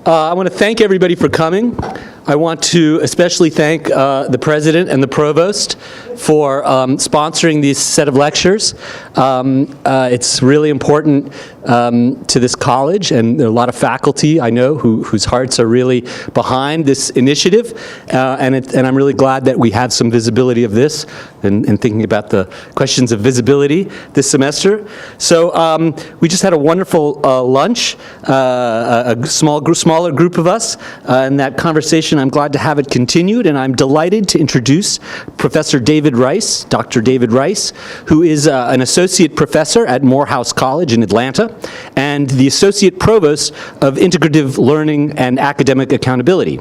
I want to thank everybody for coming. I want to especially thank the President and the Provost for sponsoring this set of lectures. It's really important to this college, and there are a lot of faculty I know whose hearts are really behind this initiative, and I'm really glad that we have some visibility of this and thinking about the questions of visibility this semester. So we just had a wonderful lunch, a smaller group of us, and that conversation, I'm glad to have it continued, and I'm delighted to introduce Professor David Rice, Dr. David Rice, who is an associate professor at Morehouse College in Atlanta, and the associate provost of Integrative Learning and Academic Accountability,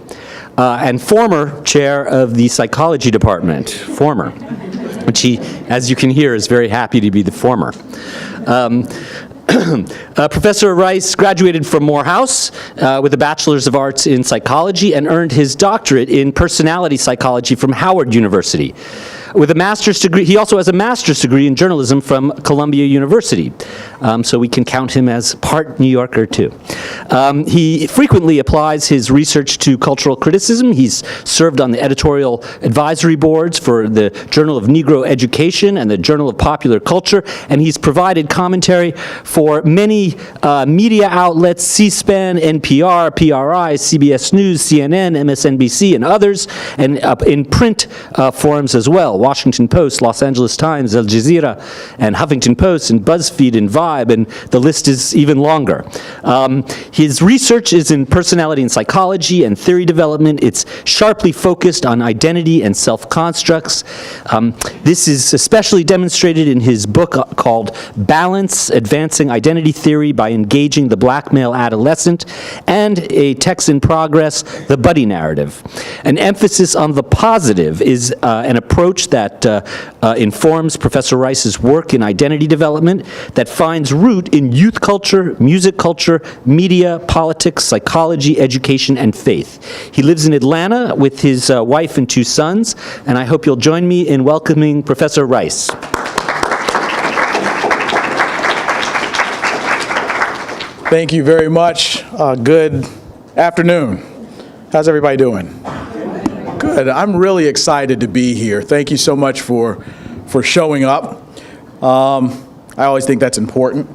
and former chair of the psychology department, which he, as you can hear, is very happy to be the former. Professor Rice graduated from Morehouse with a Bachelor's of Arts in Psychology and earned his doctorate in personality psychology from Howard University. With a master's degree, he also has a master's degree in journalism from Columbia University, so we can count him as part New Yorker too. He frequently applies his research to cultural criticism. He's served on the editorial advisory boards for the Journal of Negro Education and the Journal of Popular Culture, and he's provided commentary for many media outlets, C-SPAN, NPR, PRI, CBS News, CNN, MSNBC, and others, and in print forums as well. Washington Post, Los Angeles Times, Al Jazeera, and Huffington Post, and BuzzFeed, and Vibe, and the list is even longer. His research is in personality and psychology and theory development. It's sharply focused on identity and self-constructs. This is especially demonstrated in his book called Balance, Advancing Identity Theory by Engaging the Black Male Adolescent, and a text in progress, The Buddy Narrative. An emphasis on the positive is an approach that informs Professor Rice's work in identity development that finds root in youth culture, music culture, media, politics, psychology, education, and faith. He lives in Atlanta with his wife and 2 sons, and I hope you'll join me in welcoming Professor Rice. Thank you very much. Good afternoon. How's everybody doing? Good. I'm really excited to be here. Thank you so much for showing up. I always think that's important.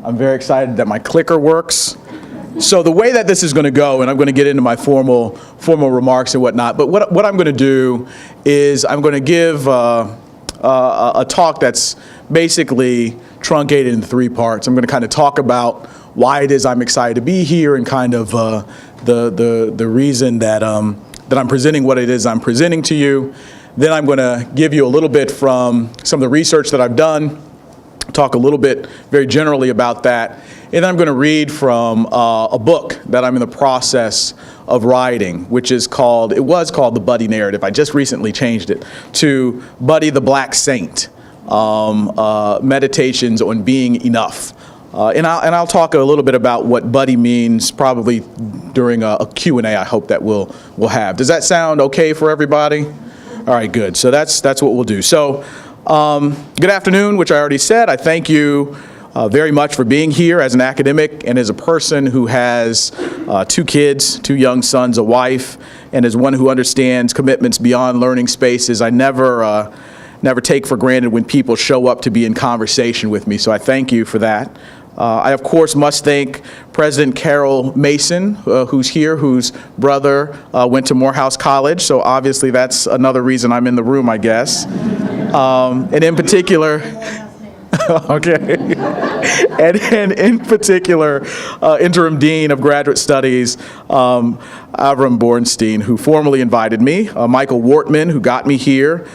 I'm very excited that my clicker works. So the way that this is going to go, and I'm going to get into my formal remarks and whatnot, but what I'm going to do is I'm going to give a talk that's basically truncated in 3 parts. I'm going to kind of talk about why it is I'm excited to be here and kind of the reason that I'm presenting what it is I'm presenting to you. Then I'm going to give you a little bit from some of the research that I've done, talk a little bit very generally about that, and then I'm going to read from a book that I'm in the process of writing, which is called, it was called The Buddy Narrative. I just recently changed it to Buddy the Black Saint, Meditations on Being Enough. And I'll talk a little bit about what buddy means probably during a Q&A I hope that we'll have. Does that sound okay for everybody? All right, good. So that's what we'll do. So good afternoon, which I already said. I thank you very much for being here as an academic and as a person who has 2 kids, 2 young sons, a wife, and as one who understands commitments beyond learning spaces. I never take for granted when people show up to be in conversation with me, so I thank you for that. I, of course, must thank President Karol Mason, who's here, whose brother went to Morehouse College, so obviously that's another reason I'm in the room, I guess. And in particular, okay, and in particular, Interim Dean of Graduate Studies, Avram Bornstein, who formally invited me, Michael Wortman, who got me here,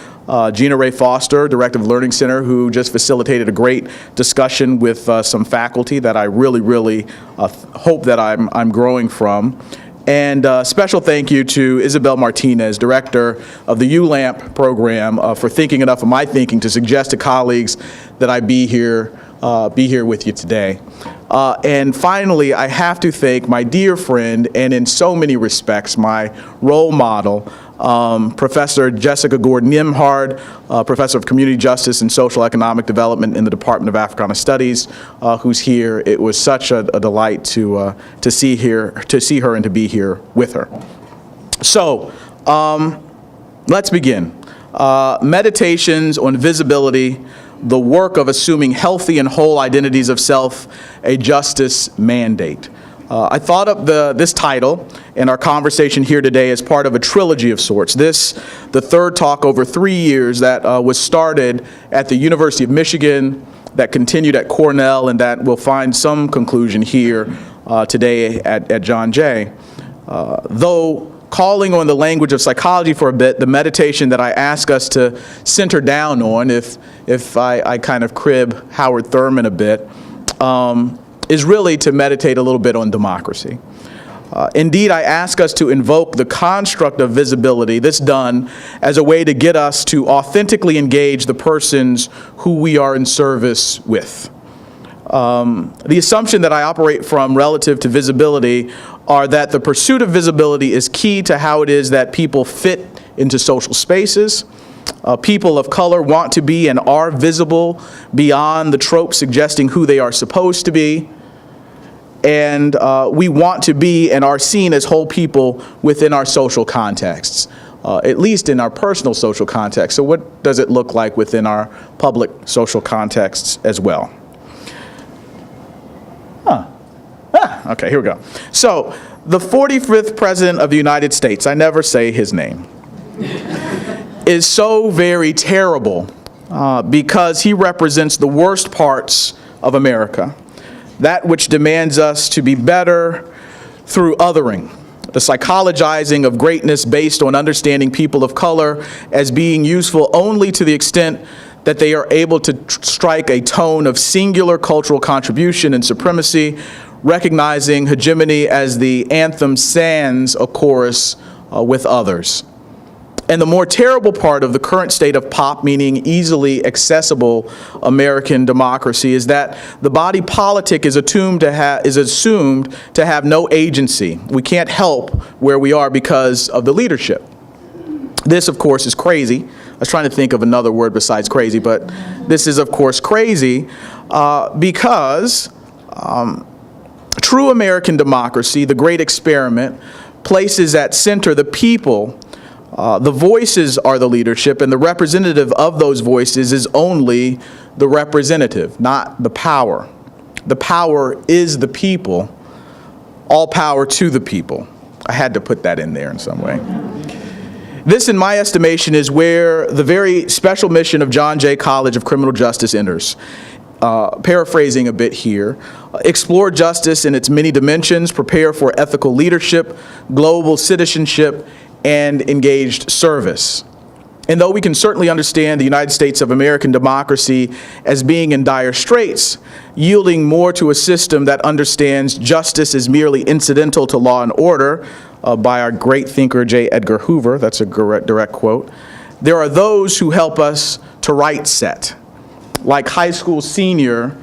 Gina Ray Foster, Director of Learning Center, who just facilitated a great discussion with some faculty that I really hope that I'm growing from. And special thank you to Isabel Martinez, Director of the ULAMP program, for thinking enough of my thinking to suggest to colleagues that I be here with you today. And finally, I have to thank my dear friend, and in so many respects, my role model, Professor Jessica Gordon-Nimhard, Professor of Community Justice and Social Economic Development in the Department of Africana Studies, who's here. It was such a delight to see her and to be here with her. So, let's begin. Meditations on visibility, the work of assuming healthy and whole identities of self, a justice mandate. I thought up this title in our conversation here today as part of a trilogy of sorts. This, the third talk over 3 years that was started at the University of Michigan, that continued at Cornell, and that will find some conclusion here today at John Jay. Though calling on the language of psychology for a bit, the meditation that I ask us to center down on, if I kind of crib Howard Thurman a bit, is really to meditate a little bit on democracy. Indeed, I ask us to invoke the construct of visibility, this done as a way to get us to authentically engage the persons who we are in service with. The assumption that I operate from relative to visibility are that the pursuit of visibility is key to how it is that people fit into social spaces. People of color want to be and are visible beyond the tropes suggesting who they are supposed to be. And we want to be and are seen as whole people within our social contexts, at least in our personal social context. So what does it look like within our public social contexts as well? Okay, here we go. So the 45th President of the United States, I never say his name, is so very terrible because he represents the worst parts of America. That which demands us to be better through othering, the psychologizing of greatness based on understanding people of color as being useful only to the extent that they are able to strike a tone of singular cultural contribution and supremacy, recognizing hegemony as the anthem sans a chorus with others. And the more terrible part of the current state of pop, meaning easily accessible American democracy, is that the body politic is assumed to have no agency. We can't help where we are because of the leadership. This, of course, is crazy. I was trying to think of another word besides crazy, but this is, of course, crazy because true American democracy, the great experiment, places at center the people. The voices are the leadership, and the representative of those voices is only the representative, not the power. The power is the people. All power to the people. I had to put that in there in some way. This, in my estimation, is where the very special mission of John Jay College of Criminal Justice enters. Paraphrasing a bit here, explore justice in its many dimensions, prepare for ethical leadership, global citizenship, and engaged service. And though we can certainly understand the United States of American democracy as being in dire straits, yielding more to a system that understands justice is merely incidental to law and order, by our great thinker J. Edgar Hoover, that's a direct quote, there are those who help us to right set, like high school senior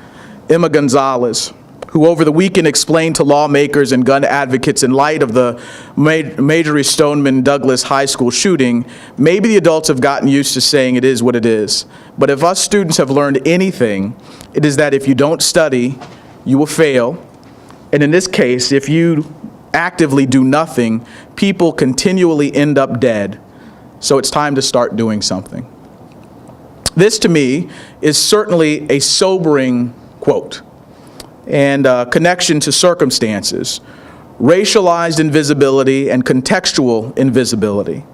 Emma Gonzalez, who over the weekend explained to lawmakers and gun advocates in light of the Marjory Stoneman Douglas High School shooting, maybe the adults have gotten used to saying it is what it is. But if us students have learned anything, it is that if you don't study, you will fail. And in this case, if you actively do nothing, people continually end up dead. So it's time to start doing something. This, to me, is certainly a sobering quote and connection to circumstances, racialized invisibility and contextual invisibility.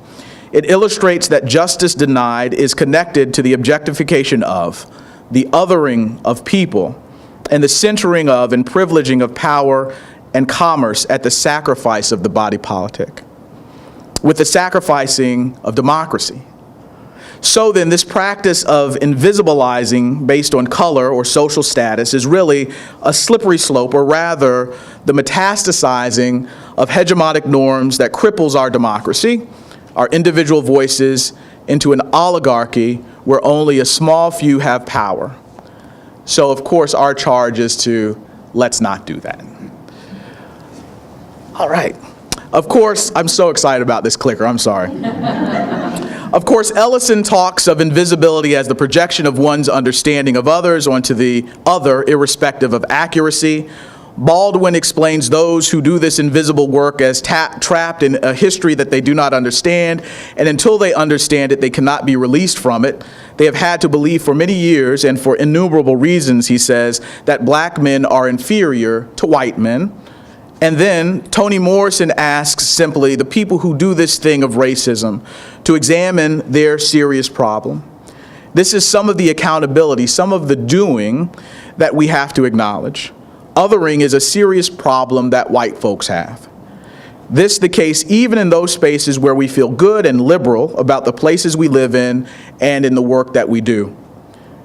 It illustrates that justice denied is connected to the objectification of, the othering of people, and the centering of and privileging of power and commerce at the sacrifice of the body politic, with the sacrificing of democracy. So then, this practice of invisibilizing based on color or social status is really a slippery slope, or rather, the metastasizing of hegemonic norms that cripples our democracy, our individual voices, into an oligarchy where only a small few have power. So, of course, our charge is to let's not do that. All right. Of course, I'm so excited about this clicker, I'm sorry. Of course, Ellison talks of invisibility as the projection of one's understanding of others onto the other, irrespective of accuracy. Baldwin explains those who do this invisible work as trapped in a history that they do not understand, and until they understand it, they cannot be released from it. They have had to believe for many years, and for innumerable reasons, he says, that black men are inferior to white men. And then Toni Morrison asks simply the people who do this thing of racism to examine their serious problem. This is some of the accountability, some of the doing that we have to acknowledge. Othering is a serious problem that white folks have. This the case even in those spaces where we feel good and liberal about the places we live in and in the work that we do.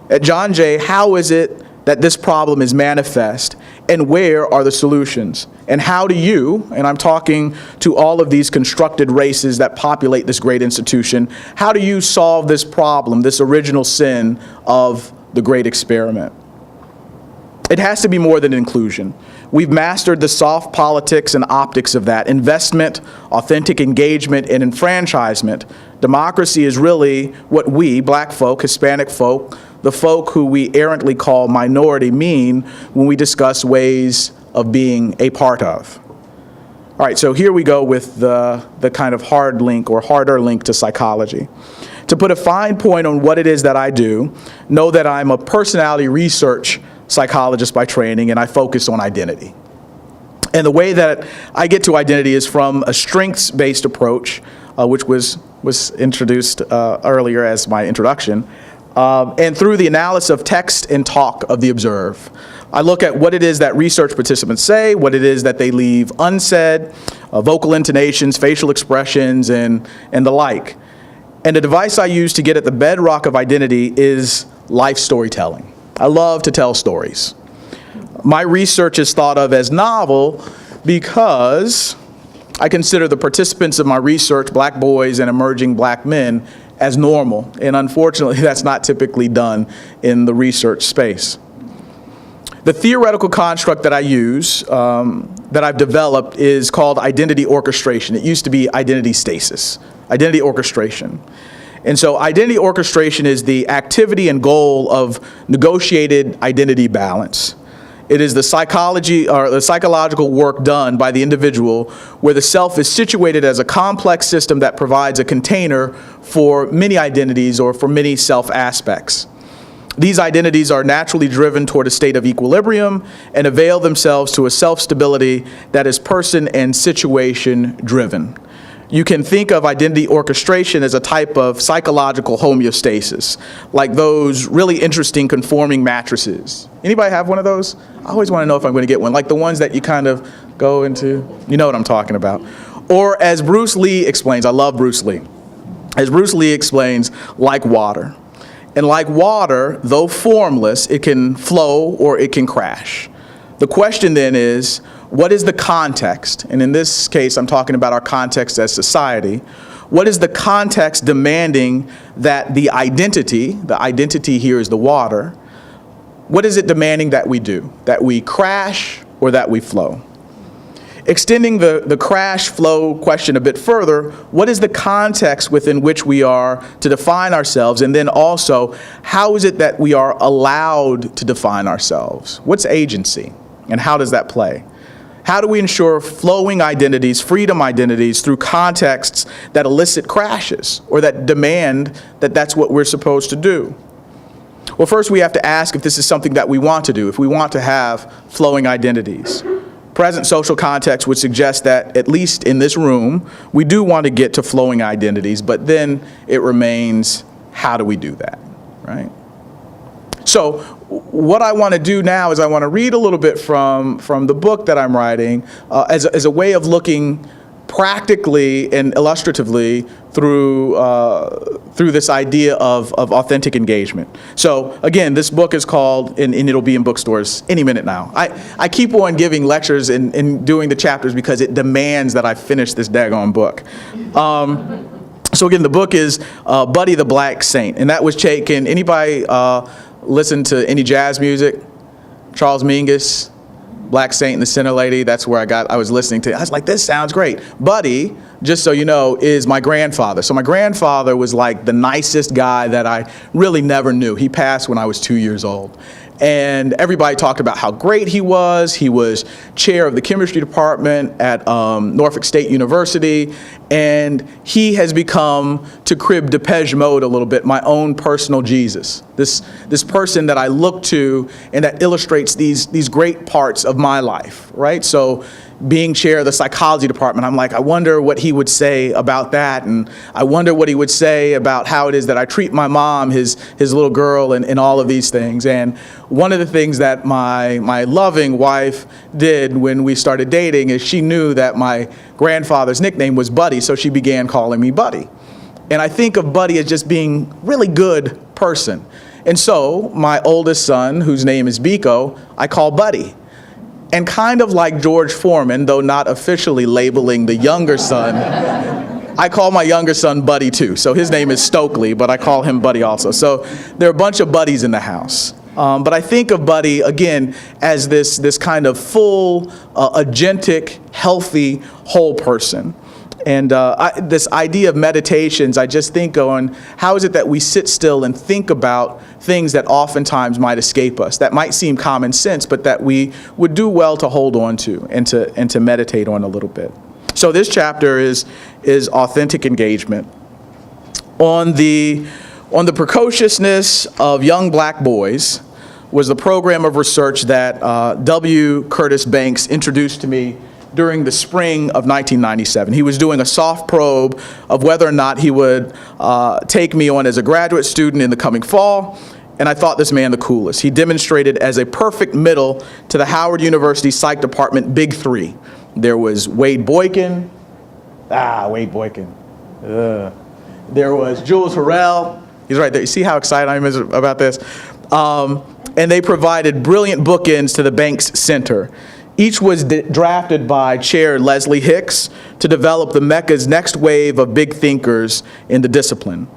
At John Jay, how is it that this problem is manifest, and where are the solutions? And how do you, and I'm talking to all of these constructed races that populate this great institution, how do you solve this problem, this original sin of the great experiment? It has to be more than inclusion. We've mastered the soft politics and optics of that. Investment, authentic engagement, and enfranchisement. Democracy is really what we, black folk, Hispanic folk, the folk who we errantly call minority, mean when we discuss ways of being a part of. All right, so here we go with the kind of hard link or harder link to psychology. To put a fine point on what it is that I do, know that I'm a personality research psychologist by training, and I focus on identity. And the way that I get to identity is from a strengths-based approach, which was introduced earlier as my introduction, and through the analysis of text and talk of the observed. I look at what it is that research participants say, what it is that they leave unsaid, vocal intonations, facial expressions, and the like. And the device I use to get at the bedrock of identity is life storytelling. I love to tell stories. My research is thought of as novel because I consider the participants of my research, black boys and emerging black men, as normal. And unfortunately, that's not typically done in the research space. The theoretical construct that I use, that I've developed, is called identity orchestration. It used to be identity stasis, identity orchestration. And so identity orchestration is the activity and goal of negotiated identity balance. It is the psychology or the psychological work done by the individual where the self is situated as a complex system that provides a container for many identities or for many self aspects. These identities are naturally driven toward a state of equilibrium and avail themselves to a self-stability that is person and situation driven. You can think of identity orchestration as a type of psychological homeostasis, like those really interesting conforming mattresses. Anybody have one of those? I always want to know if I'm going to get one, like the ones that you kind of go into, you know what I'm talking about. Or as Bruce Lee explains, I love Bruce Lee. As Bruce Lee explains, like water. And like water, though formless, it can flow or it can crash. The question then is, what is the context? And in this case, I'm talking about our context as society. What is the context demanding that the identity here is the water, what is it demanding that we do? That we crash or that we flow? Extending the crash flow question a bit further, what is the context within which we are to define ourselves? And then also, how is it that we are allowed to define ourselves? What's agency? And how does that play? How do we ensure flowing identities, freedom identities, through contexts that elicit crashes or that demand that that's what we're supposed to do? Well, first we have to ask if this is something that we want to do, if we want to have flowing identities. Present social context would suggest that, at least in this room, we do want to get to flowing identities, but then it remains, how do we do that, right? So what I want to do now is I want to read a little bit from the book that I'm writing as a way of looking practically and illustratively through this idea of authentic engagement. So again, this book is called, and it'll be in bookstores any minute now. I keep on giving lectures and doing the chapters because it demands that I finish this daggone book. So again, the book is Buddy the Black Saint, and that was taken, anybody listen to any jazz music? Charles Mingus? Black Saint and the Sinner Lady. That's where I was listening to. I was like, this sounds great. Buddy, just so you know, is my grandfather. So my grandfather was like the nicest guy that I really never knew. He passed when I was 2 years old. And everybody talked about how great he was. He was chair of the chemistry department at Norfolk State University. And he has become, to crib Depeche Mode a little bit, my own personal Jesus. This person that I look to and that illustrates these great parts of my life, right? So being chair of the psychology department, I'm like, I wonder what he would say about that. And I wonder what he would say about how it is that I treat my mom, his little girl, and all of these things. And one of the things that my loving wife did when we started dating is she knew that my grandfather's nickname was Buddy, so she began calling me Buddy. And I think of Buddy as just being a really good person. And so my oldest son, whose name is Biko, I call Buddy. And kind of like George Foreman, though not officially labeling the younger son, I call my younger son Buddy too. So his name is Stokely, but I call him Buddy also. So there are a bunch of Buddies in the house. But I think of Buddy, again, as this kind of full, agentic, healthy, whole person. And this idea of meditations, I just think on how is it that we sit still and think about things that oftentimes might escape us, that might seem common sense, but that we would do well to hold on to and to meditate on a little bit. So this chapter is authentic engagement. On the precociousness of young black boys was the program of research that W. Curtis Banks introduced to me during the spring of 1997. He was doing a soft probe of whether or not he would take me on as a graduate student in the coming fall, and I thought this man the coolest. He demonstrated as a perfect middle to the Howard University Psych Department Big Three. There was Wade Boykin. Wade Boykin. There was Jules Harrell. He's right there. You see how excited I am about this? And they provided brilliant bookends to the Banks Center. Each was drafted by Chair Leslie Hicks to develop the Mecca's next wave of big thinkers in the discipline.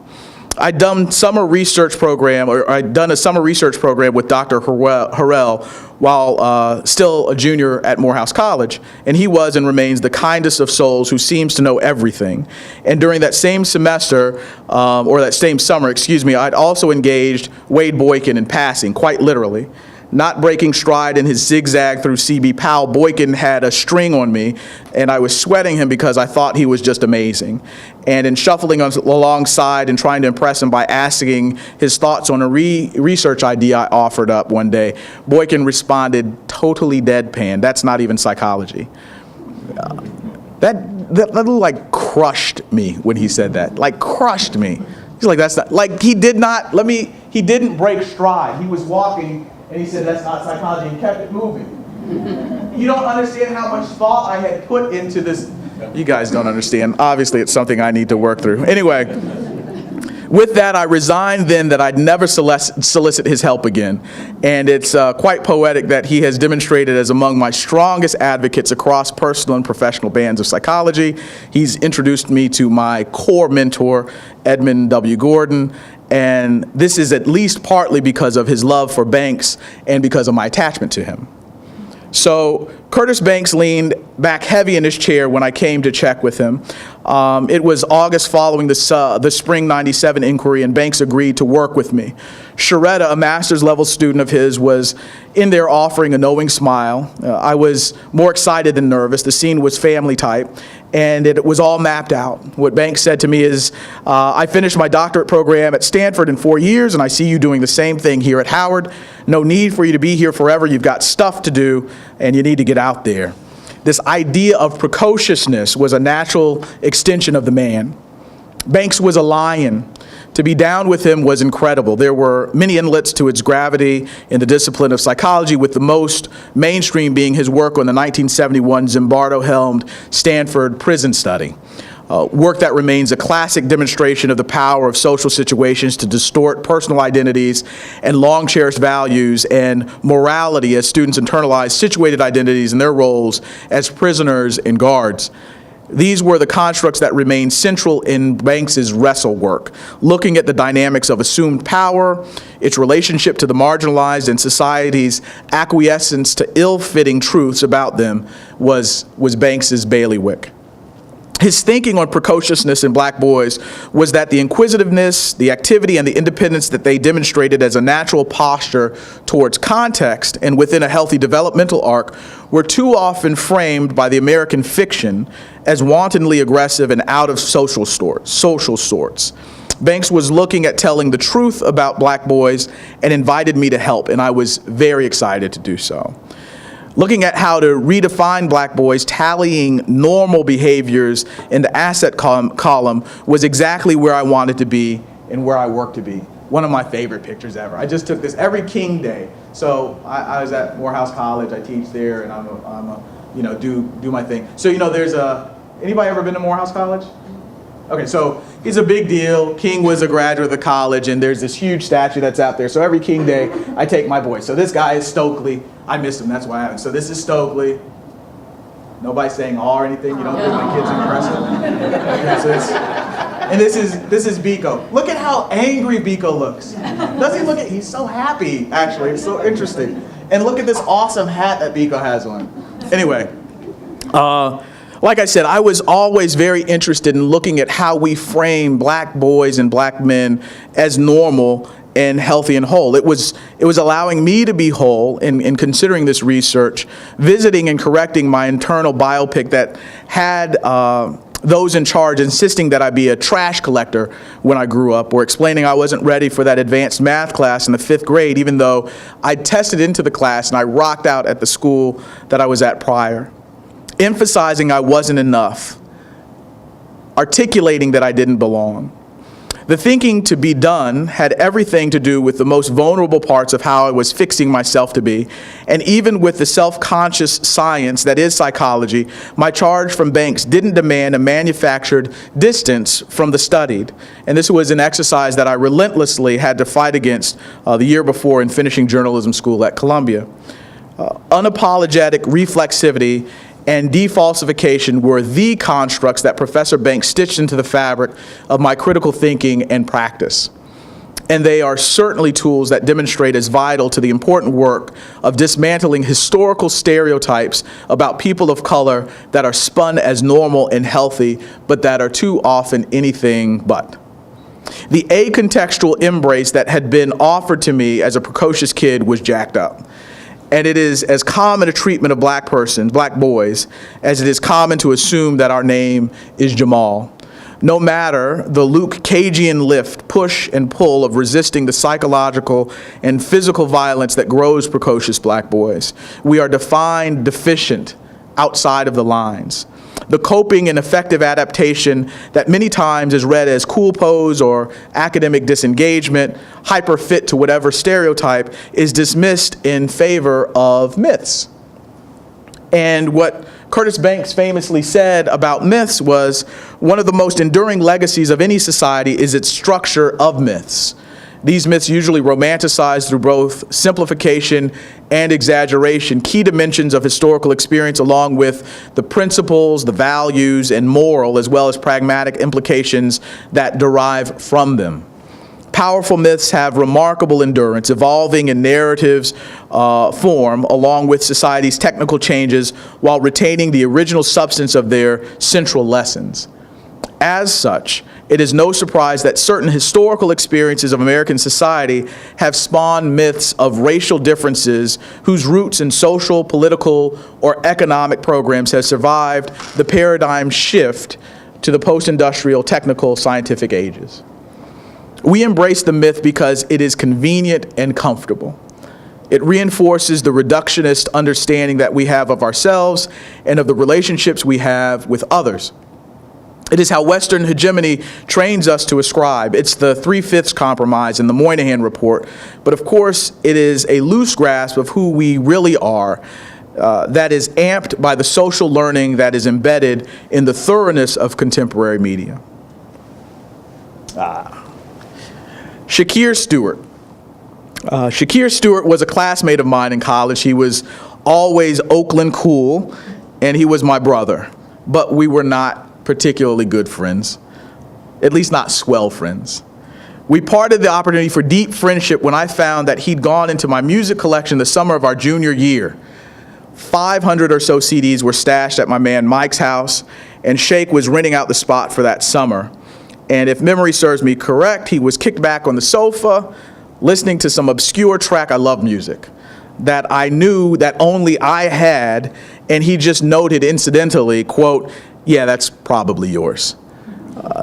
I'd done a summer research program with Dr. Harrell while still a junior at Morehouse College, and he was and remains the kindest of souls who seems to know everything. And during that same semester, or that same summer, I'd also engaged Wade Boykin in passing, quite literally. Not breaking stride in his zigzag through C.B. Powell, Boykin had a string on me, and I was sweating him because I thought he was just amazing. And in shuffling alongside and trying to impress him by asking his thoughts on a research idea I offered up one day, Boykin responded totally deadpan. That's not even psychology. That little, like, crushed me when he said that. Like, crushed me. He's like, that's not, like, he didn't break stride. He was walking, and he said, that's not psychology, and kept it moving. You don't understand how much thought I had put into this. You guys don't understand. Obviously, it's something I need to work through. Anyway, with that, I resigned then that I'd never solicit his help again. And it's quite poetic that he has demonstrated as among my strongest advocates across personal and professional bands of psychology. He's introduced me to my core mentor, Edmund W. Gordon. And this is at least partly because of his love for Banks and because of my attachment to him. So Curtis Banks leaned back heavy in his chair when I came to check with him. It was August following the spring '97 inquiry, and Banks agreed to work with me. Sharetta, a master's level student of his, was in there offering a knowing smile. I was more excited than nervous. The scene was family type, and it was all mapped out. What Banks said to me is, I finished my doctorate program at Stanford in 4 years, and I see you doing the same thing here at Howard. No need for you to be here forever. You've got stuff to do, and you need to get out there. This idea of precociousness was a natural extension of the man. Banks was a lion. To be down with him was incredible. There were many inlets to its gravity in the discipline of psychology, with the most mainstream being his work on the 1971 Zimbardo-helmed Stanford prison study. Work that remains a classic demonstration of the power of social situations to distort personal identities and long-cherished values and morality as students internalize situated identities and their roles as prisoners and guards. These were the constructs that remained central in Banks's wrestle work, looking at the dynamics of assumed power, its relationship to the marginalized, and society's acquiescence to ill-fitting truths about them was Banks's bailiwick. His thinking on precociousness in black boys was that the inquisitiveness, the activity, and the independence that they demonstrated as a natural posture towards context and within a healthy developmental arc were too often framed by the American fiction as wantonly aggressive and out of social sorts. Banks was looking at telling the truth about black boys and invited me to help, and I was very excited to do so. Looking at how to redefine black boys, tallying normal behaviors in the asset column was exactly where I wanted to be and where I work to be. One of my favorite pictures ever. I just took this every King Day. So I was at Morehouse College, I teach there, and I'm a do my thing. So there's anybody ever been to Morehouse College? Okay, so it's a big deal. King was a graduate of the college, and there's this huge statue that's out there. So every King Day, I take my boys. So this guy is Stokely. I missed him, that's why I haven't. So this is Stokely. Nobody's saying "aw" or anything. You don't think my kid's impressive? And this is Biko. Look at how angry Biko looks. Does he look at? He's so happy. Actually, it's so interesting. And look at this awesome hat that Biko has on. Anyway. Like I said, I was always very interested in looking at how we frame black boys and black men as normal and healthy and whole. It was allowing me to be whole in considering this research, visiting and correcting my internal biopic that had those in charge insisting that I be a trash collector when I grew up, or explaining I wasn't ready for that advanced math class in the 5th grade, even though I tested into the class and I rocked out at the school that I was at prior. Emphasizing I wasn't enough, articulating that I didn't belong. The thinking to be done had everything to do with the most vulnerable parts of how I was fixing myself to be, and even with the self-conscious science that is psychology, my charge from Banks didn't demand a manufactured distance from the studied, and this was an exercise that I relentlessly had to fight against the year before in finishing journalism school at Columbia. Unapologetic reflexivity and defalsification were the constructs that Professor Banks stitched into the fabric of my critical thinking and practice. And they are certainly tools that demonstrate as vital to the important work of dismantling historical stereotypes about people of color that are spun as normal and healthy, but that are too often anything but. The acontextual embrace that had been offered to me as a precocious kid was jacked up. And it is as common a treatment of black boys, as it is common to assume that our name is Jamal. No matter the Luke Cagean lift, push, and pull of resisting the psychological and physical violence that grows precocious black boys, we are defined deficient outside of the lines. The coping and effective adaptation that many times is read as cool pose or academic disengagement, hyper fit to whatever stereotype, is dismissed in favor of myths. And what Curtis Banks famously said about myths was, one of the most enduring legacies of any society is its structure of myths. These myths usually romanticize through both simplification and exaggeration, key dimensions of historical experience, along with the principles, the values, and moral, as well as pragmatic implications that derive from them. Powerful myths have remarkable endurance, evolving in narratives form along with society's technical changes while retaining the original substance of their central lessons. As such, it is no surprise that certain historical experiences of American society have spawned myths of racial differences whose roots in social, political, or economic programs have survived the paradigm shift to the post-industrial, technical, scientific ages. We embrace the myth because it is convenient and comfortable. It reinforces the reductionist understanding that we have of ourselves and of the relationships we have with others. It is how Western hegemony trains us to ascribe. It's the 3/5 compromise in the Moynihan Report. But of course, it is a loose grasp of who we really are that is amped by the social learning that is embedded in the thoroughness of contemporary media. Shakir Stewart. Shakir Stewart was a classmate of mine in college. He was always Oakland cool, and he was my brother. But we were not particularly good friends, at least not swell friends. We parted the opportunity for deep friendship when I found that he'd gone into my music collection the summer of our junior year. 500 or so CDs were stashed at my man Mike's house, and Shake was renting out the spot for that summer. And if memory serves me correct, he was kicked back on the sofa, listening to some obscure track. I love music that I knew that only I had, and he just noted incidentally, quote, "Yeah, that's probably yours."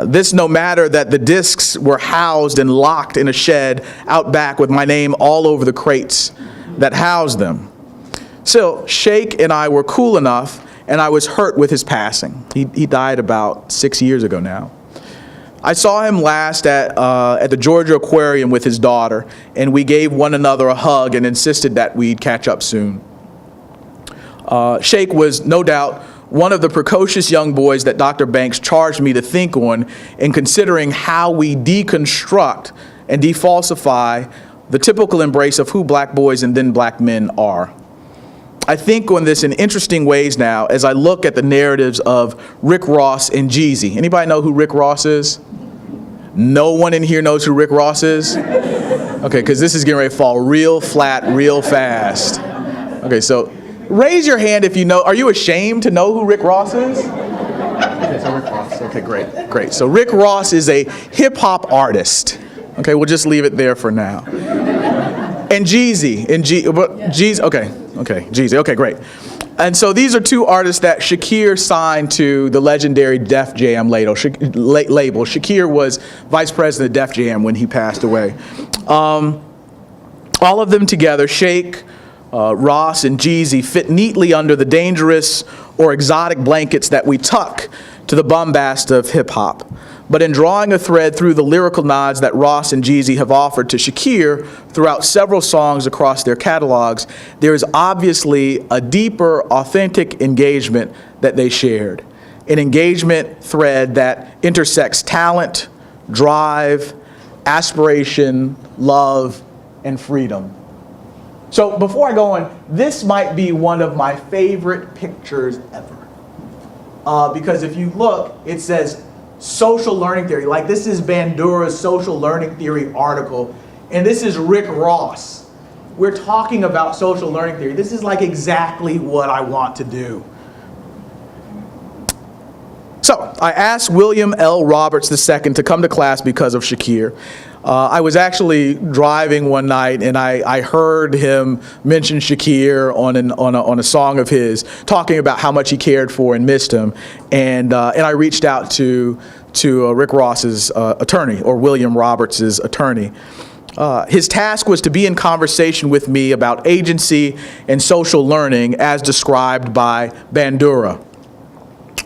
This no matter that the discs were housed and locked in a shed out back with my name all over the crates that housed them. Still, Shake and I were cool enough, and I was hurt with his passing. He died about 6 years ago now. I saw him last at the Georgia Aquarium with his daughter, and we gave one another a hug and insisted that we'd catch up soon. Shake was no doubt one of the precocious young boys that Dr. Banks charged me to think on in considering how we deconstruct and defalsify the typical embrace of who black boys and then black men are. I think on this in interesting ways now as I look at the narratives of Rick Ross and Jeezy. Anybody know who Rick Ross is? No one in here knows who Rick Ross is? Okay, because this is getting ready to fall real flat, real fast. Okay, so raise your hand if you know. Are you ashamed to know who Rick Ross is? Okay, so Rick Ross. Okay, great. So Rick Ross is a hip-hop artist. Okay, we'll just leave it there for now. And Jeezy, Jeezy, okay, great. And so these are two artists that Shakir signed to the legendary Def Jam label. Shakir was vice president of Def Jam when he passed away. All of them together, Shake, Ross, and Jeezy, fit neatly under the dangerous or exotic blankets that we tuck to the bombast of hip-hop. But in drawing a thread through the lyrical nods that Ross and Jeezy have offered to Shakir throughout several songs across their catalogs, there is obviously a deeper, authentic engagement that they shared. An engagement thread that intersects talent, drive, aspiration, love, and freedom. So before I go on, this might be one of my favorite pictures ever. Because if you look, it says social learning theory. Like, this is Bandura's social learning theory article, and this is Rick Ross. We're talking about social learning theory. This is like exactly what I want to do. So I asked William L. Roberts II to come to class because of Shakir. I was actually driving one night and I heard him mention Shakir on a song of his, talking about how much he cared for and missed him. And I reached out to Rick Ross's attorney, or William Roberts' attorney. His task was to be in conversation with me about agency and social learning as described by Bandura.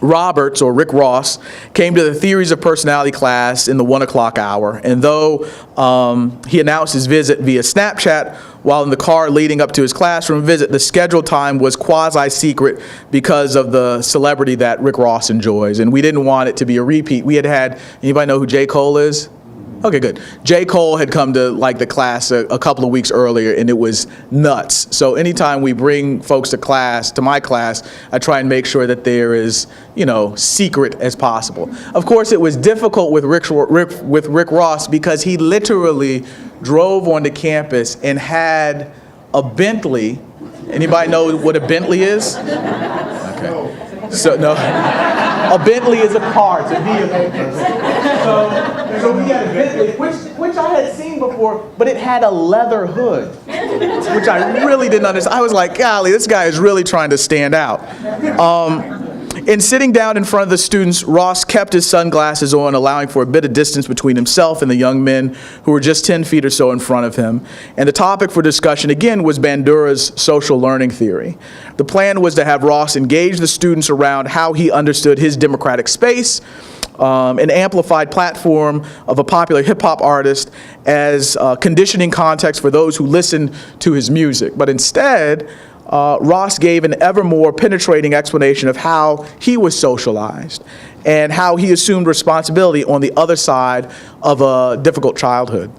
Roberts, or Rick Ross, came to the Theories of Personality class in the 1 o'clock hour, and though he announced his visit via Snapchat while in the car leading up to his classroom visit, the scheduled time was quasi-secret because of the celebrity that Rick Ross enjoys, and we didn't want it to be a repeat. We had anybody know who J. Cole is? Okay, good. J. Cole had come to the class a couple of weeks earlier, and it was nuts. So anytime we bring folks to my class, I try and make sure that they're as, secret as possible. Of course, it was difficult with Rick Ross because he literally drove onto campus and had a Bentley. Anybody know what a Bentley is? Okay. So no, a Bentley is a car, it's a vehicle. So we had a Bentley, which I had seen before, but it had a leather hood, which I really didn't understand. I was like, golly, this guy is really trying to stand out. In sitting down in front of the students, Ross kept his sunglasses on, allowing for a bit of distance between himself and the young men who were just 10 feet or so in front of him. And the topic for discussion, again, was Bandura's social learning theory. The plan was to have Ross engage the students around how he understood his democratic space, an amplified platform of a popular hip-hop artist, as conditioning context for those who listened to his music. But instead, Ross gave an ever more penetrating explanation of how he was socialized and how he assumed responsibility on the other side of a difficult childhood.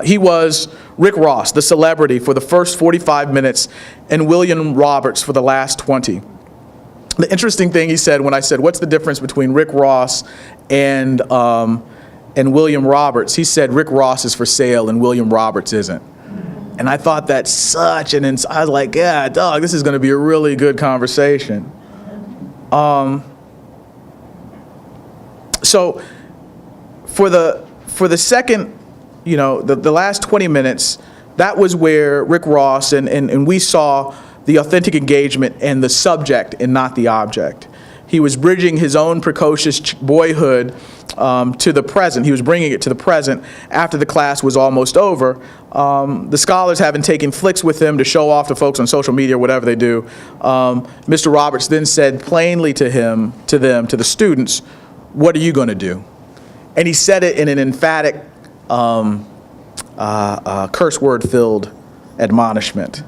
He was Rick Ross, the celebrity, for the first 45 minutes, and William Roberts for the last 20. The interesting thing he said when I said, what's the difference between Rick Ross and William Roberts? He said, Rick Ross is for sale and William Roberts isn't. And I thought that's such an I was like, yeah, dog, this is going to be a really good conversation. So for the second, the last 20 minutes, that was where Rick Ross and we saw the authentic engagement and the subject and not the object. He was bridging his own precocious boyhood to the present. He was bringing it to the present after the class was almost over. The scholars having taken flicks with him to show off to folks on social media or whatever they do, Mr. Roberts then said plainly to the students, what are you going to do? And he said it in an emphatic, curse word-filled admonishment.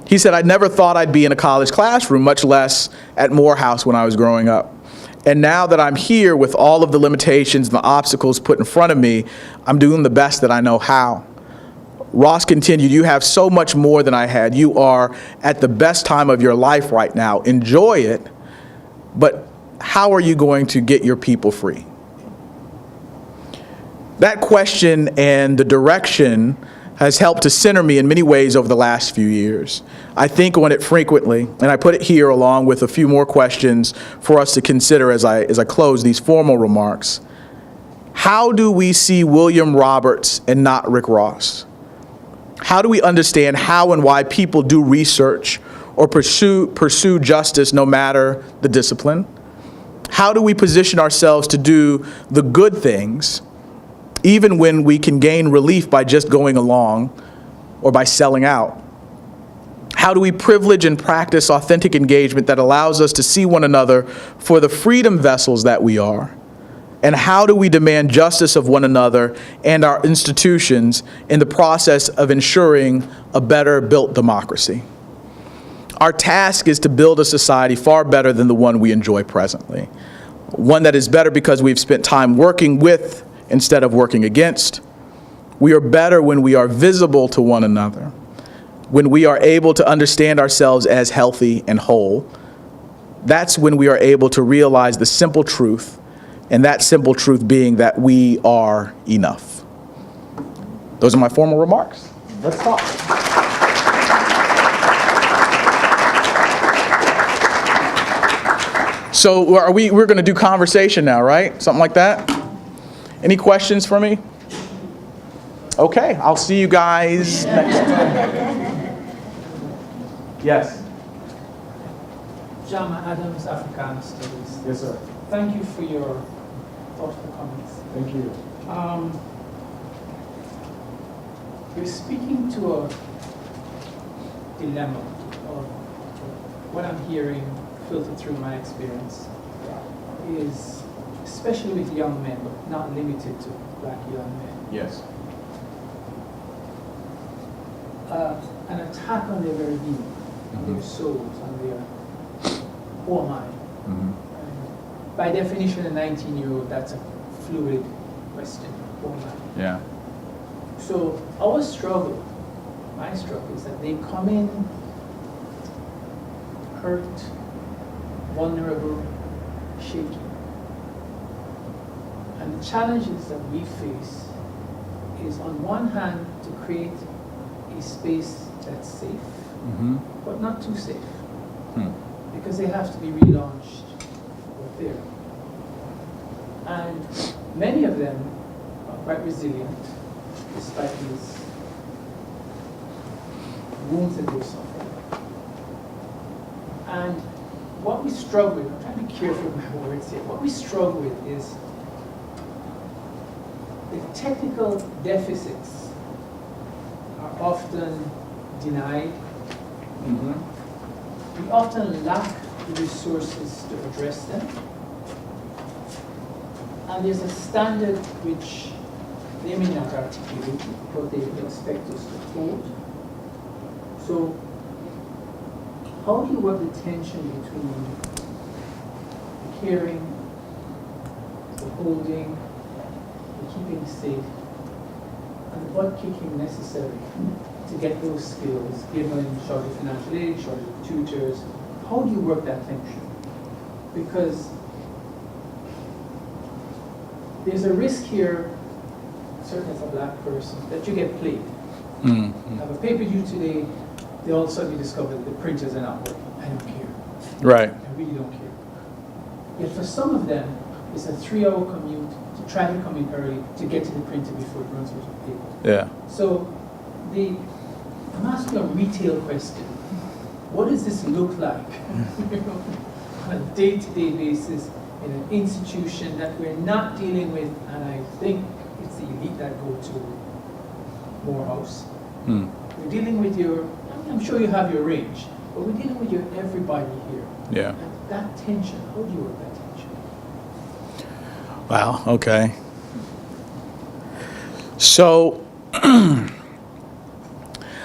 He said, I never thought I'd be in a college classroom, much less at Morehouse when I was growing up. And now that I'm here with all of the limitations and the obstacles put in front of me, I'm doing the best that I know how. Ross continued, you have so much more than I had. You are at the best time of your life right now. Enjoy it, but how are you going to get your people free? That question and the direction has helped to center me in many ways over the last few years. I think on it frequently, and I put it here along with a few more questions for us to consider as I close these formal remarks. How do we see William Roberts and not Rick Ross? How do we understand how and why people do research or pursue justice no matter the discipline? How do we position ourselves to do the good things even when we can gain relief by just going along or by selling out? How do we privilege and practice authentic engagement that allows us to see one another for the freedom vessels that we are? And how do we demand justice of one another and our institutions in the process of ensuring a better built democracy? Our task is to build a society far better than the one we enjoy presently. One that is better because we've spent time working with instead of working against. We are better when we are visible to one another, when we are able to understand ourselves as healthy and whole. That's when we are able to realize the simple truth, and that simple truth being that we are enough. Those are my formal remarks. Let's talk. So we're going to do conversation now, right? Something like that? Any questions for me? Okay, I'll see you guys next time. Yes. Jama Adams, Africana Studies. Yes, sir. Thank you for your thoughtful comments. Thank you. You're speaking to a dilemma, or what I'm hearing filtered through my experience is, especially with young men, but not limited to black young men. Yes. An attack on their very being, on their souls, on their whole mind. By definition, a 19-year-old, that's a fluid question, whole mind. Yeah. So our struggle, my struggle, is that they come in hurt, vulnerable, shaky. And the challenges that we face is, on one hand, to create a space that's safe, but not too safe, because they have to be relaunched out there. And many of them are quite resilient, despite these wounds that they suffer. And what we struggle with, I'm trying to be careful with my words here, what we struggle with is the technical deficits are often denied. We often lack the resources to address them. And there's a standard which they may not articulate, but they expect us to hold. So, how do you work the tension between the caring, the holding, the keeping safe, and the butt kicking necessary to to get those skills, given shortage of financial aid, shortage of tutors? How do you work that tension? Because there's a risk here, certainly as a black person, that you get played. You have a paper due today, they all of a sudden you discover that the printers are not working. I don't care. Right. I really don't care. Yet for some of them, it's a 3-hour commute to try to come in early to get to the printer before it runs out of paper. Yeah. So I'm asking a retail question. What does this look like on a day-to-day basis in an institution that we're not dealing with, and I think it's the elite that go to Morehouse. We're dealing with I'm sure you have your range, but we're dealing with everybody here. Yeah. And that tension, how do you work that tension? Wow, okay. So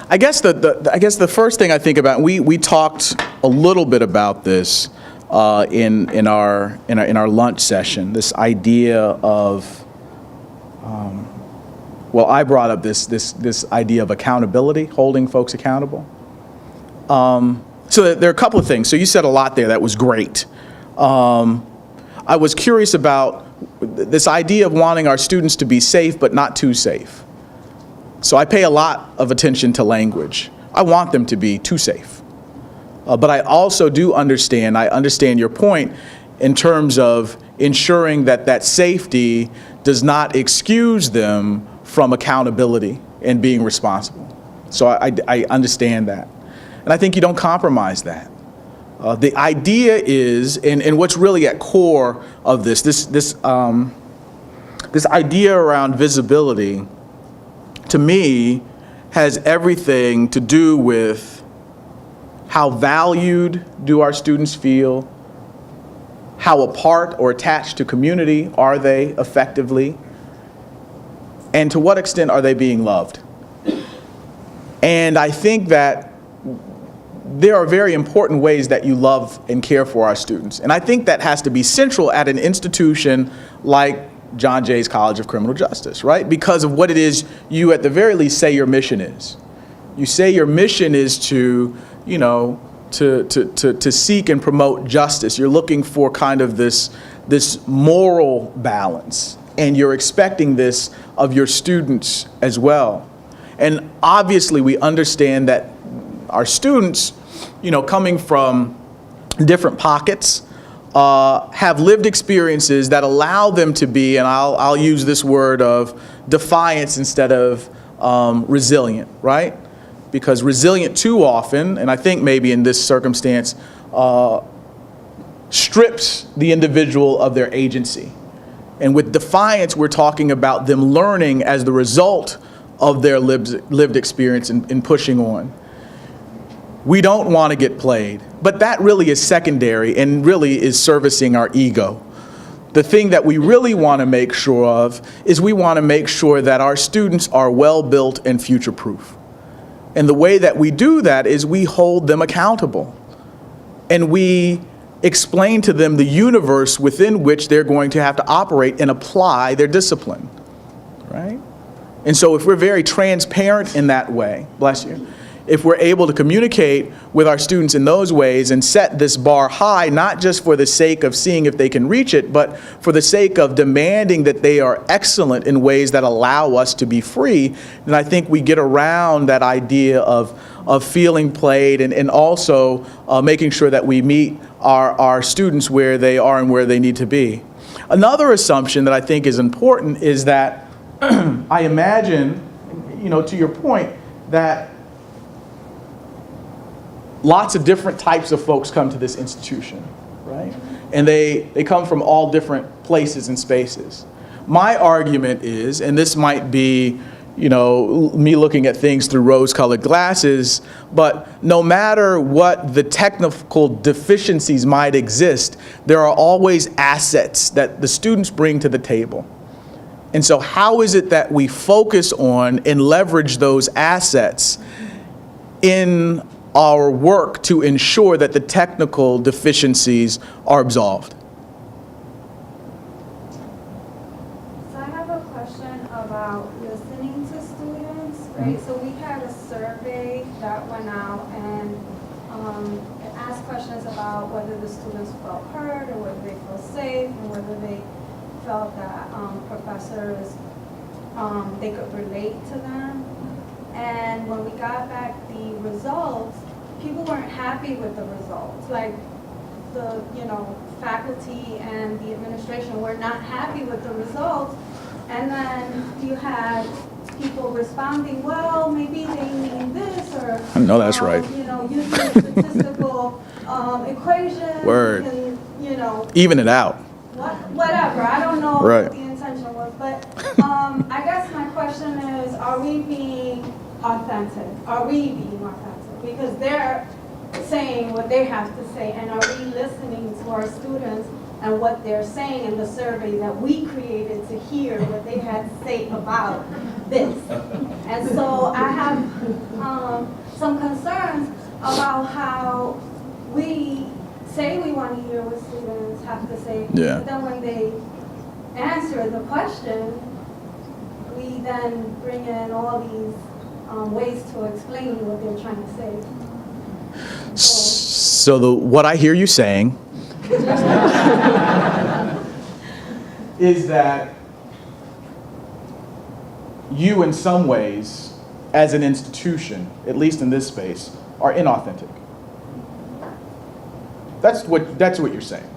I guess the first thing I think about, we talked a little bit about this in our lunch session, this idea of I brought up this idea of accountability, holding folks accountable. So there are a couple of things. So you said a lot there that was great. I was curious about this idea of wanting our students to be safe but not too safe. So I pay a lot of attention to language. I want them to be too safe. But I also do understand your point in terms of ensuring that safety does not excuse them from accountability and being responsible. So I understand that. And I think you don't compromise that. The idea is, and what's really at core of this idea around visibility, to me, has everything to do with how valued do our students feel, how a part or attached to community are they effectively, and to what extent are they being loved. And I think that there are very important ways that you love and care for our students. And I think that has to be central at an institution like John Jay's College of Criminal Justice, right? Because of what it is you at the very least say your mission is. You say your mission is to seek and promote justice. You're looking for kind of this moral balance, and you're expecting this of your students as well. And obviously we understand that our students, coming from different pockets, have lived experiences that allow them to be, and I'll use this word of defiance instead of resilient, right? Because resilient too often, and I think maybe in this circumstance, strips the individual of their agency. And with defiance, we're talking about them learning as the result of their lived experience and pushing on. We don't want to get played, but that really is secondary and really is servicing our ego. The thing that we really want to make sure of is we want to make sure that our students are well-built and future-proof. And the way that we do that is we hold them accountable. And we explain to them the universe within which they're going to have to operate and apply their discipline, right? And so if we're very transparent in that way, bless you, if we're able to communicate with our students in those ways and set this bar high, not just for the sake of seeing if they can reach it, but for the sake of demanding that they are excellent in ways that allow us to be free, then I think we get around that idea of feeling played and also making sure that we meet our students where they are and where they need to be. Another assumption that I think is important is that I imagine, to your point, that lots of different types of folks come to this institution, right? And they come from all different places and spaces. My argument is, and this might be, me looking at things through rose-colored glasses, but no matter what the technical deficiencies might exist, there are always assets that the students bring to the table. And so how is it that we focus on and leverage those assets in our work to ensure that the technical deficiencies are absolved? So I have a question about listening to students right? So we had a survey that went out and it asked questions about whether the students felt heard or whether they felt safe and whether they felt that professors, they could relate to them. And when we got back the results, people weren't happy with the results. Like the, faculty and the administration were not happy with the results. And then you had people responding, well, maybe they mean this, or I know that's right. Using statistical equations. Word. And, Even it out. Whatever. I don't know Right. what the intention was, but I guess my question is, are we being authentic? Are we being authentic? Because they're saying what they have to say, and are we listening to our students and what they're saying in the survey that we created to hear what they had to say about this? And so I have some concerns about how we say we want to hear what students have to say, Yeah. but then when they answer the question, we then bring in all these ways to explain what they're trying to say. So what I hear you saying is that you, in some ways, as an institution, at least in this space, are inauthentic. That's what you're saying.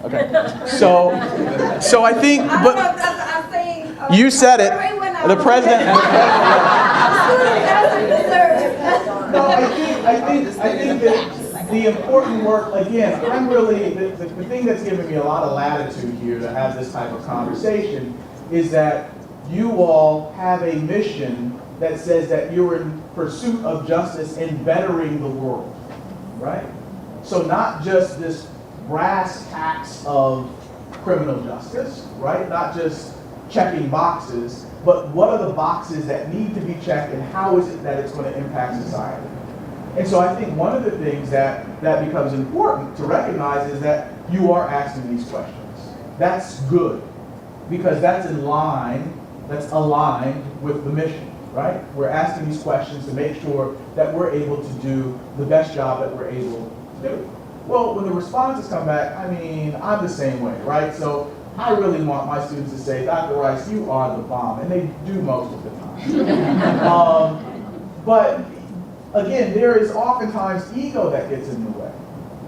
Okay. So I think, I don't know but if that's, I'm saying. you said it. The president. No, I think that the important work, again, I'm really, the thing that's giving me a lot of latitude here to have this type of conversation is that you all have a mission that says that you're in pursuit of justice and bettering the world, right? So not just this brass tacks of criminal justice, right? Not just checking boxes, but what are the boxes that need to be checked and how is it that it's going to impact society? And so I think one of the things that becomes important to recognize is that you are asking these questions. That's good, because that's aligned with the mission, right? We're asking these questions to make sure that we're able to do the best job that we're able to do. Well, when the responses come back, I'm the same way, right? So I really want my students to say, Dr. Rice, you are the bomb, and they do most of the time. But again, there is oftentimes ego that gets in the way,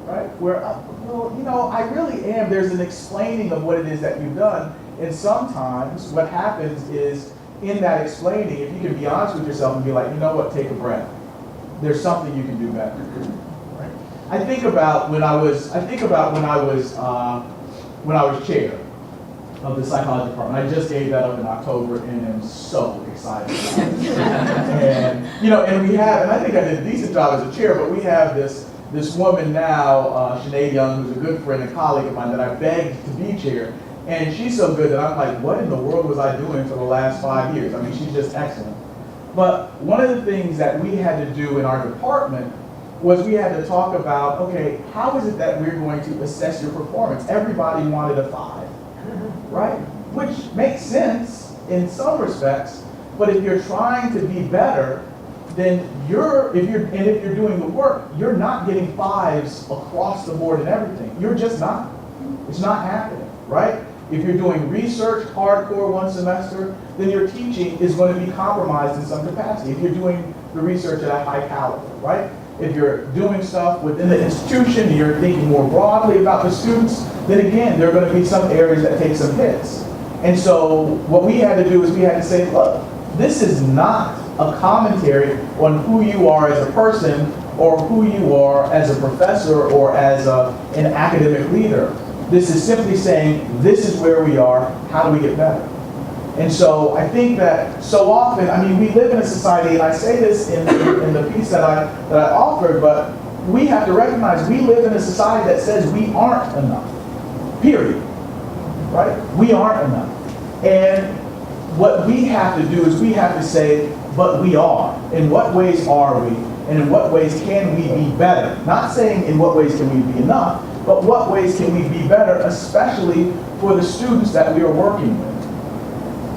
right? Where, I really am. There's an explaining of what it is that you've done, and sometimes what happens is in that explaining, if you can be honest with yourself and be like, you know what, take a breath. There's something you can do better. Right? I think about when I was chair of the psychology department. I just gave that up in October and am so excited about it. And I think I did a decent job as a chair, but we have this woman now, Sinead Young, who's a good friend and colleague of mine that I begged to be chair. And she's so good that I'm like, what in the world was I doing for the last 5 years? She's just excellent. But one of the things that we had to do in our department was we had to talk about, okay, how is it that we're going to assess your performance? Everybody wanted a 5, right? Which makes sense in some respects, but if you're trying to be better, then if you're doing the work, you're not getting 5s across the board and everything. You're just not. It's not happening, right? If you're doing research hardcore one semester, then your teaching is going to be compromised in some capacity. If you're doing the research at a high caliber, right? If you're doing stuff within the institution, you're thinking more broadly about the students, then again, there are going to be some areas that take some hits. And so what we had to do is we had to say, look, this is not a commentary on who you are as a person or who you are as a professor or as an academic leader. This is simply saying, this is where we are, how do we get better? And so I think that so often, we live in a society, and I say this in the piece that I offered, but we have to recognize we live in a society that says we aren't enough, period, right? We aren't enough. And what we have to do is we have to say, but we are. In what ways are we? And in what ways can we be better? Not saying in what ways can we be enough, but what ways can we be better, especially for the students that we are working with.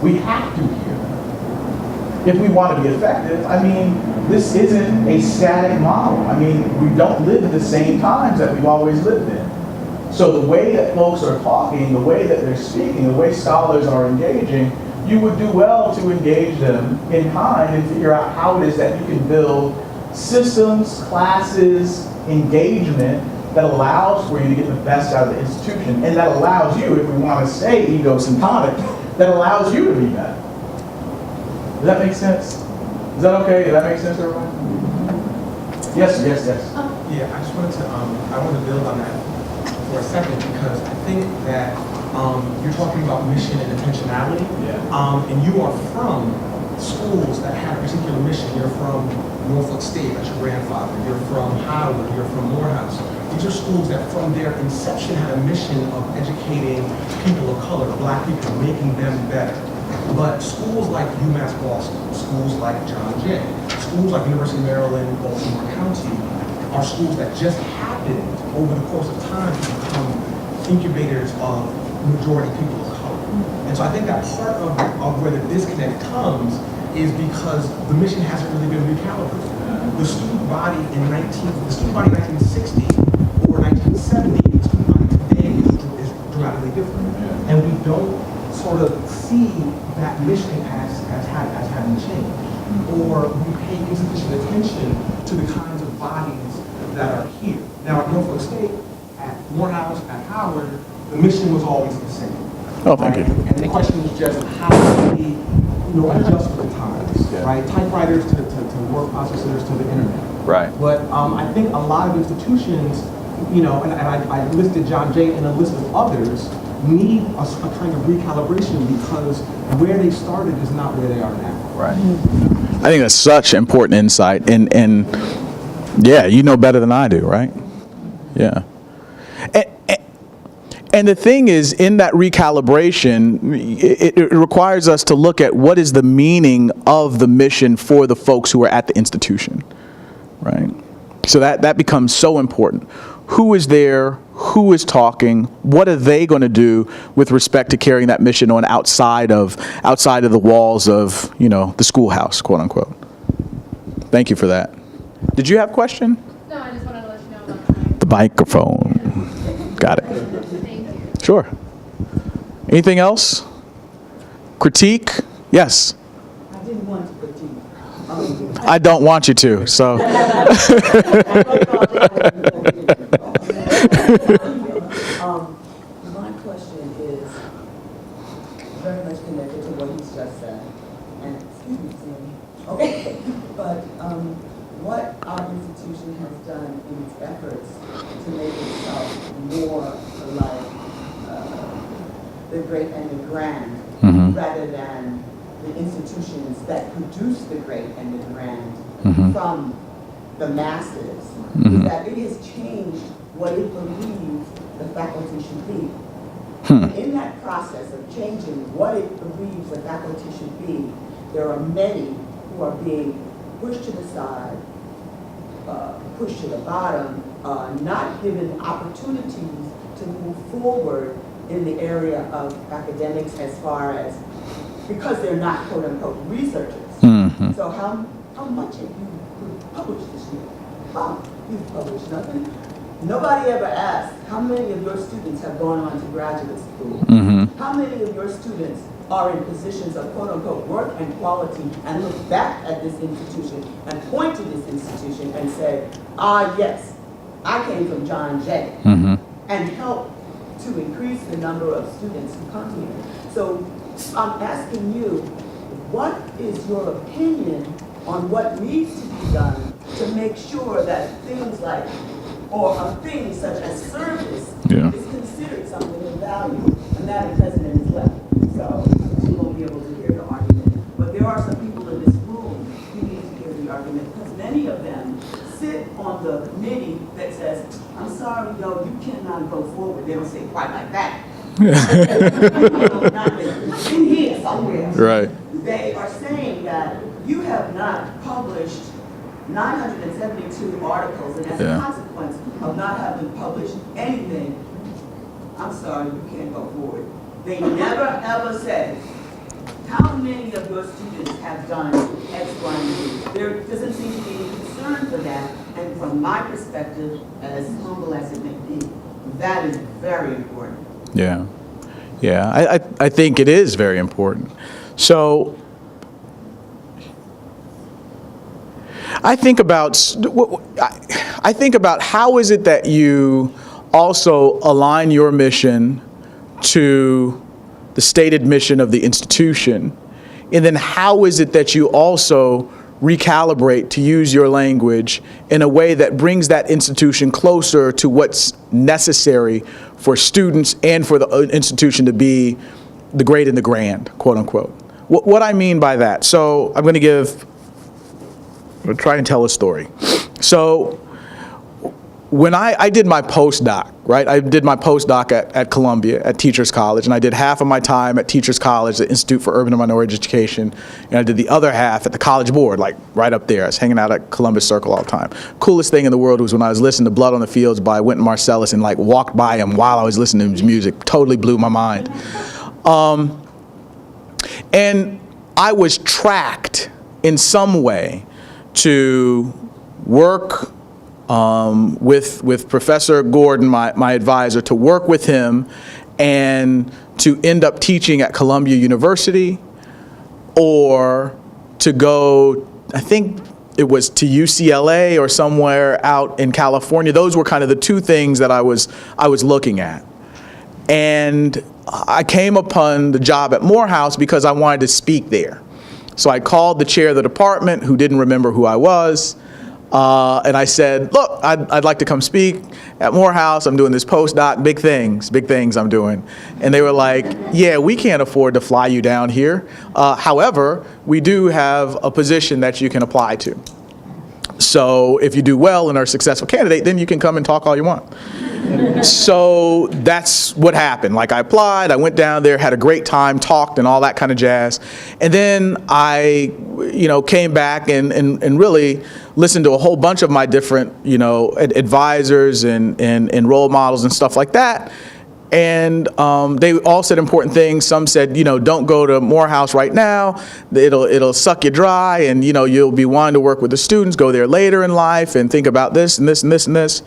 We have to hear them. if we want to be effective, I mean, this isn't a static model. I mean, we don't live at the same times that we've always lived in. So the way that folks are talking, the way that they're speaking, the way scholars are engaging, you would do well to engage them in kind and figure out how it is that you can build systems, classes, engagement that allows for you to get the best out of the institution, and that allows you, if we want to stay egocentric, that allows you to be better. Does that make sense? Is that okay? Does that make sense, everyone? Yes, yes, yes. Yeah, I just wanted to, I want to build on that for a second, because I think that you're talking about mission and intentionality, and you are from schools that have a particular mission. You're from Norfolk State, that's your grandfather. You're from Howard, you're from Morehouse. These are schools that from their inception had a mission of educating people of color, Black people, making them better. But schools like UMass Boston, schools like John Jay, schools like University of Maryland, Baltimore County, are schools that just happened over the course of time to become incubators of majority people of color. And so I think that part of where the disconnect comes is because the mission hasn't really been recalibrated. The student body in 1960 or 1970, the student body today is dramatically different. And we don't sort of see that mission as having changed. Or we pay insufficient attention to the kinds of bodies that are here. Now at Norfolk State, at Morehouse, at Howard, the mission was always the same. Oh, thank you. And the question is just how do we adjust for the times, right? Typewriters to word processors to the internet. Right. But I think a lot of institutions, and I listed John Jay and a list of others, need a kind of recalibration because where they started is not where they are now. Right. I think that's such important insight, and yeah, you know better than I do, right? Yeah. And the thing is, in that recalibration, it requires us to look at what is the meaning of the mission for the folks who are at the institution, right? So that becomes so important. Who is there? Who is talking? What are they going to do with respect to carrying that mission on outside of the walls of, the schoolhouse, quote unquote? Thank you for that. Did you have a question? No, I just wanted to let you know about The microphone. Got it. Thank you. Sure. Anything else? Critique? Yes. I didn't want to critique. I don't want you to, so. My question is very much connected to what he's just said. And excuse me, Sammy. Okay. But what our institution has done in its efforts to make itself more like the great and the grand, rather than the institutions that produce the great and the grand from the masses, is that it has changed what it believes the faculty should be. In that process of changing what it believes the faculty should be, there are many who are being pushed to the side, pushed to the bottom, not given opportunities to move forward in the area of academics as far as, because they're not quote unquote researchers. So how much have you published this year? Oh, you've published nothing. Nobody ever asked how many of your students have gone on to graduate school. How many of your students are in positions of quote unquote work and quality and look back at this institution and point to this institution and say, yes, I came from John Jay, and help to increase the number of students who come here. So I'm asking you, what is your opinion on what needs to be done to make sure that things like, or a thing such as service is considered something of value? And Madam President is left, so she won't be able to hear the argument. But there are some people in this room who need to hear the argument, because many of them sit on the committee that says, I'm sorry, yo, you cannot go forward. They don't say quite like that. In here somewhere. Right. They are saying that you have not published 972 articles, and as a consequence of not having published anything, I'm sorry, you can't go forward. They never ever said, how many of your students have done X, Y, and Z? There doesn't seem to be any concern for that, and from my perspective, as humble as it may be, that is very important. Yeah. Yeah, I think it is very important. So I think about how is it that you also align your mission to the stated mission of the institution, and then how is it that you also recalibrate, to use your language, in a way that brings that institution closer to what's necessary for students and for the institution to be the great and the grand, quote unquote. What I mean by that, so I'm going to try and tell a story. So when I did my postdoc, right? I did my postdoc at Columbia, at Teachers College, and I did half of my time at Teachers College, the Institute for Urban and Minority Education, and I did the other half at the College Board, like right up there. I was hanging out at Columbus Circle all the time. Coolest thing in the world was when I was listening to Blood on the Fields by Wynton Marsalis and like walked by him while I was listening to his music. Totally blew my mind. And I was tracked in some way to work with Professor Gordon, my advisor, to work with him and to end up teaching at Columbia University, or to go, I think it was to UCLA or somewhere out in California. Those were kind of the two things that I was looking at. And I came upon the job at Morehouse because I wanted to speak there. So I called the chair of the department, who didn't remember who I was, and I said, look, I'd like to come speak at Morehouse. I'm doing this postdoc, big things I'm doing. And they were like, yeah, we can't afford to fly you down here. However, we do have a position that you can apply to. So if you do well and are a successful candidate, then you can come and talk all you want. So that's what happened. Like, I applied, I went down there, had a great time, talked and all that kind of jazz. And then I, came back and really listened to a whole bunch of my different, advisors and role models and stuff like that. And they all said important things. Some said, don't go to Morehouse right now. It'll suck you dry, and you'll be wanting to work with the students. Go there later in life and think about this and this and this and this.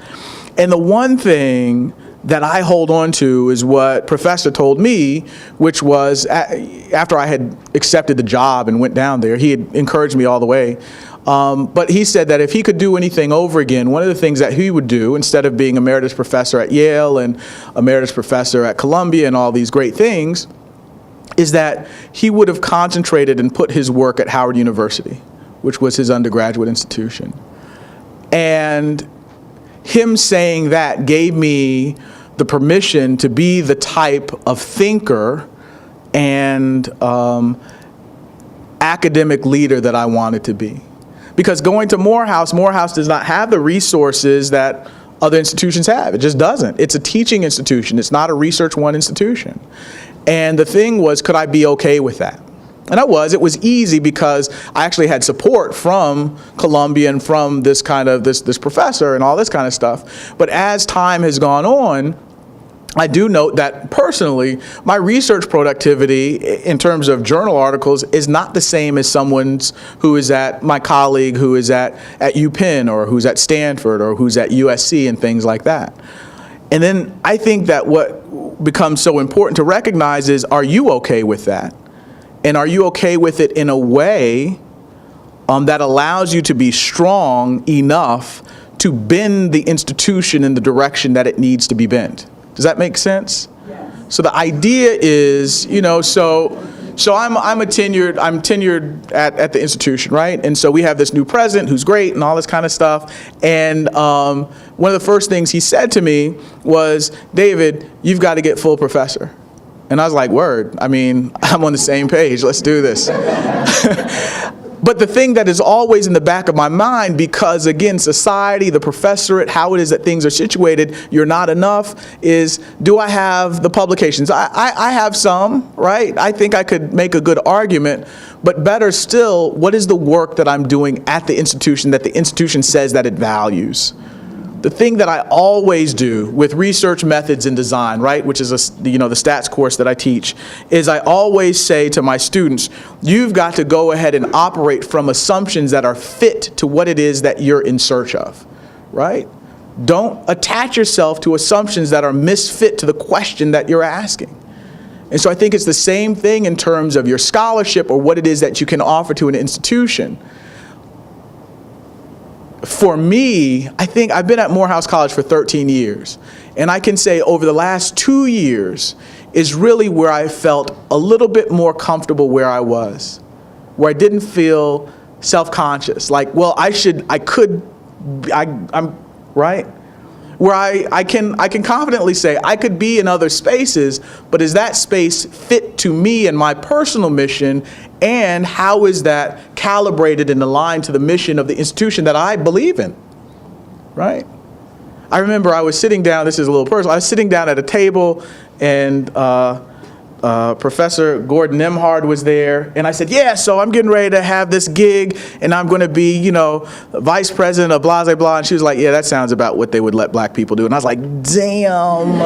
And the one thing that I hold on to is what Professor told me, which was after I had accepted the job and went down there. He had encouraged me all the way. But he said that if he could do anything over again, one of the things that he would do, instead of being emeritus professor at Yale and emeritus professor at Columbia and all these great things, is that he would have concentrated and put his work at Howard University, which was his undergraduate institution. And him saying that gave me the permission to be the type of thinker and academic leader that I wanted to be. Because going to Morehouse does not have the resources that other institutions have. It just doesn't. It's a teaching institution. It's not a research one institution. And the thing was, could I be okay with that? And I was. It was easy because I actually had support from Columbia and from this kind of this professor and all this kind of stuff. But as time has gone on, I do note that personally, my research productivity in terms of journal articles is not the same as someone's who is at my colleague who is at UPenn or who's at Stanford or who's at USC and things like that. And then I think that what becomes so important to recognize is, are you okay with that? And are you okay with it in a way that allows you to be strong enough to bend the institution in the direction that it needs to be bent? Does that make sense? Yes. So the idea is, so I'm tenured at the institution, right? And so we have this new president who's great and all this kind of stuff. And one of the first things he said to me was, David, you've got to get full professor. And I was like, word. I mean, I'm on the same page. Let's do this. But the thing that is always in the back of my mind, because again, society, the professorate, how it is that things are situated, you're not enough, is, do I have the publications? I have some, right? I think I could make a good argument, but better still, what is the work that I'm doing at the institution that the institution says that it values? the thing that I always do with research methods and design, right, which is the stats course that I teach, is I always say to my students, you've got to go ahead and operate from assumptions that are fit to what it is that you're in search of, right? Don't attach yourself to assumptions that are misfit to the question that you're asking. And so I think it's the same thing in terms of your scholarship or what it is that you can offer to an institution. For me, I think I've been at Morehouse College for 13 years, and I can say over the last 2 years is really where I felt a little bit more comfortable where I was, where I didn't feel self-conscious, like, well, I'm right? Where I can confidently say I could be in other spaces, but is that space fit to me and my personal mission, and how is that calibrated and aligned to the mission of the institution that I believe in, right? I remember I was sitting down, this is a little personal, I was sitting down at a table and Professor Gordon Nemhard was there, and I said, yeah, so I'm getting ready to have this gig, and I'm going to be, vice president of blah, blah, blah. And she was like, yeah, that sounds about what they would let black people do. And I was like, damn.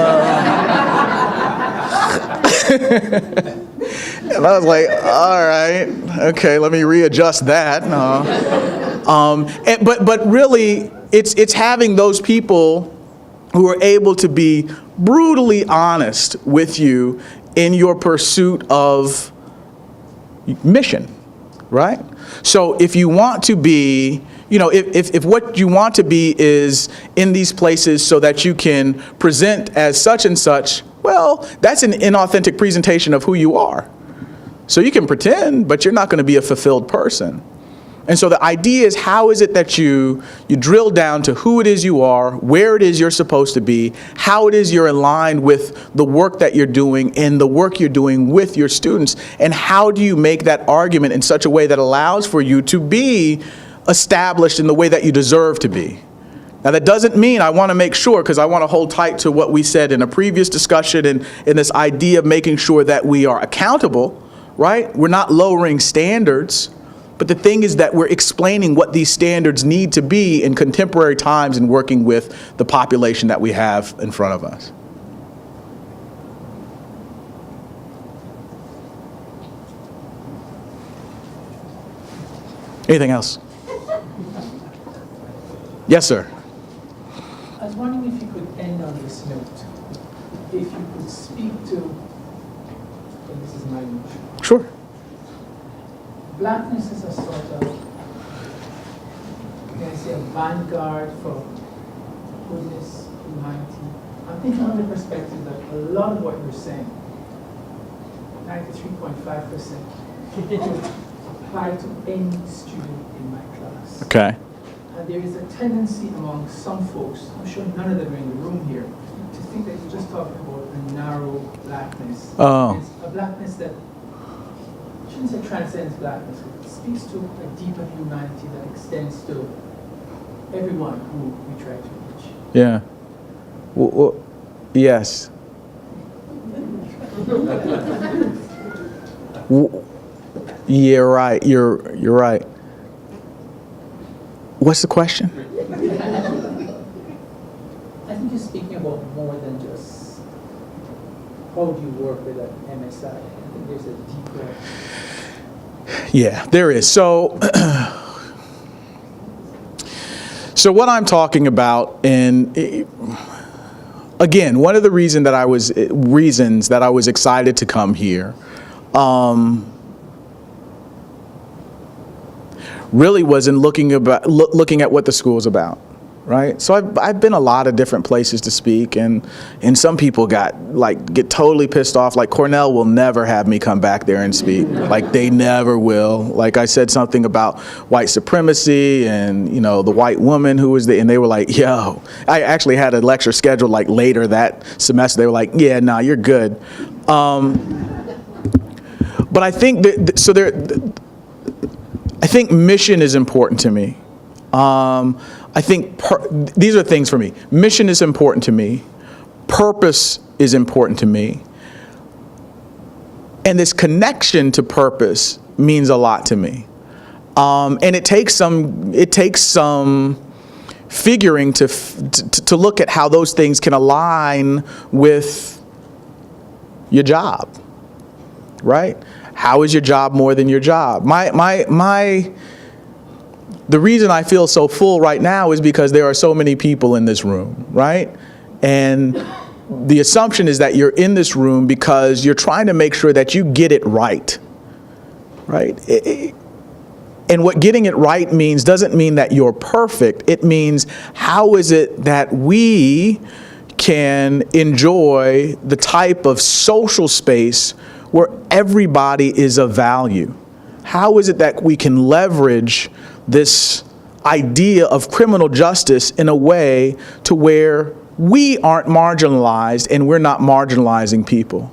And I was like, all right, okay, let me readjust that. But really, it's having those people who are able to be brutally honest with you in your pursuit of mission, right? So if you want to be, if what you want to be is in these places so that you can present as such and such, well, that's an inauthentic presentation of who you are. So you can pretend, but you're not going to be a fulfilled person. And so the idea is, how is it that you drill down to who it is you are, where it is you're supposed to be, how it is you're aligned with the work that you're doing and the work you're doing with your students, and how do you make that argument in such a way that allows for you to be established in the way that you deserve to be. Now, that doesn't mean I want to make sure, because I want to hold tight to what we said in a previous discussion and in this idea of making sure that we are accountable, right? We're not lowering standards. But the thing is that we're explaining what these standards need to be in contemporary times and working with the population that we have in front of us. Anything else? Yes, sir. I was wondering if you could end on this note. If you could speak to, and this is my notion. Sure. Blackness is a sort of, can I say, a vanguard for goodness, humanity. I'm thinking from the perspective that a lot of what you're saying, 93.5%, would apply to any student in my class. Okay. And there is a tendency among some folks, I'm sure none of them are in the room here, to think that you're just talking about a narrow blackness. Oh. It's a blackness that, I shouldn't say transcends blackness, it speaks to a deeper humanity that extends to everyone who we try to reach. Yeah. Well, yes. Yeah, right. You're right. What's the question? I think you're speaking about more than just how do you work with an MSI. I think there's a deeper. Yeah, there is. So what I'm talking about, and again, one of the reasons that I was excited to come here, really was in looking at what the school is about, right? So I've been a lot of different places to speak, and some people get totally pissed off. Like Cornell will never have me come back there and speak. Like they never will. Like I said something about white supremacy and the white woman who was there, and they were like, "Yo," I actually had a lecture scheduled like later that semester. They were like, "Yeah, nah, you're good." But I think I think mission is important to me. I think these are things for me. Mission is important to me. Purpose is important to me. And this connection to purpose means a lot to me. And it takes some figuring to look at how those things can align with your job, right? How is your job more than your job? The reason I feel so full right now is because there are so many people in this room, right? And the assumption is that you're in this room because you're trying to make sure that you get it right, right? And what getting it right means doesn't mean that you're perfect. It means how is it that we can enjoy the type of social space where everybody is of value? How is it that we can leverage this idea of criminal justice in a way to where we aren't marginalized and we're not marginalizing people?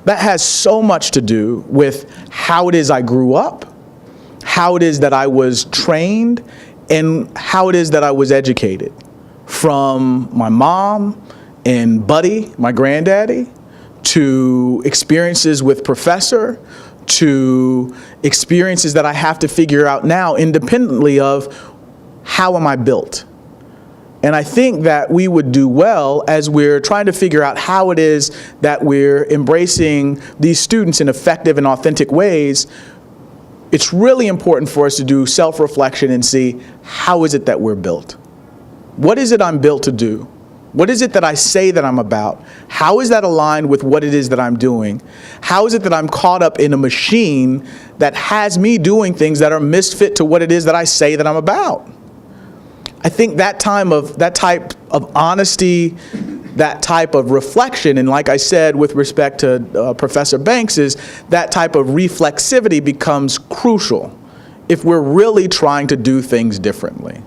That has so much to do with how it is I grew up, how it is that I was trained, and how it is that I was educated. From my mom and Buddy, my granddaddy, to experiences with Professor, to experiences that I have to figure out now independently of how am I built. And I think that we would do well as we're trying to figure out how it is that we're embracing these students in effective and authentic ways. It's really important for us to do self-reflection and see how is it that we're built? What is it I'm built to do? What is it that I say that I'm about? How is that aligned with what it is that I'm doing? How is it that I'm caught up in a machine that has me doing things that are misfit to what it is that I say that I'm about? I think that type of honesty, that type of reflection, and like I said with respect to Professor Banks, is that type of reflexivity becomes crucial if we're really trying to do things differently.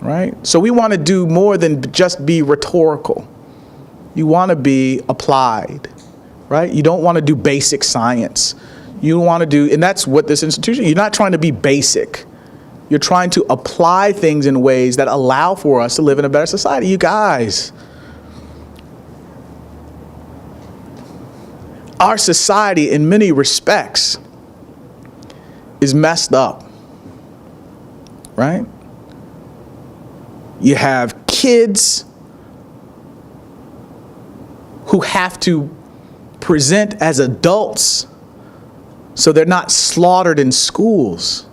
Right? So we want to do more than just be rhetorical. You want to be applied, right? You don't want to do basic science. You want to do, and that's what this institution, you're not trying to be basic. You're trying to apply things in ways that allow for us to live in a better society. You guys, our society in many respects is messed up, right? You have kids who have to present as adults so they're not slaughtered in schools.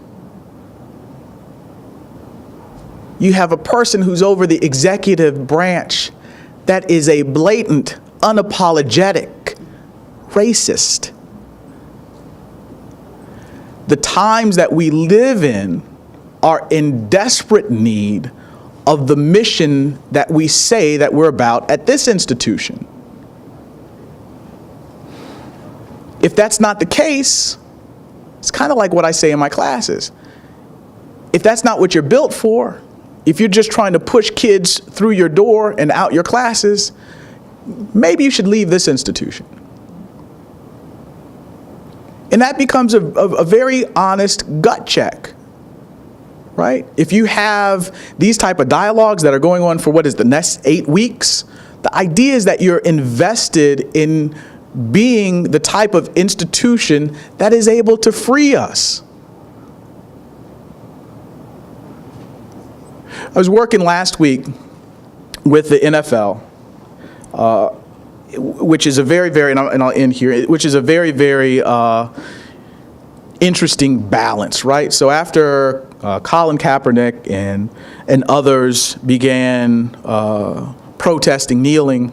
You have a person who's over the executive branch that is a blatant, unapologetic racist. The times that we live in are in desperate need of the mission that we say that we're about at this institution. If that's not the case, it's kind of like what I say in my classes. If that's not what you're built for, if you're just trying to push kids through your door and out your classes, maybe you should leave this institution. And that becomes a very honest gut check. Right? If you have these type of dialogues that are going on for what is the next 8 weeks, the idea is that you're invested in being the type of institution that is able to free us. I was working last week with the NFL, which is a very, and I'll end here, which is a very, very interesting balance, right? So after Colin Kaepernick and others began protesting, kneeling,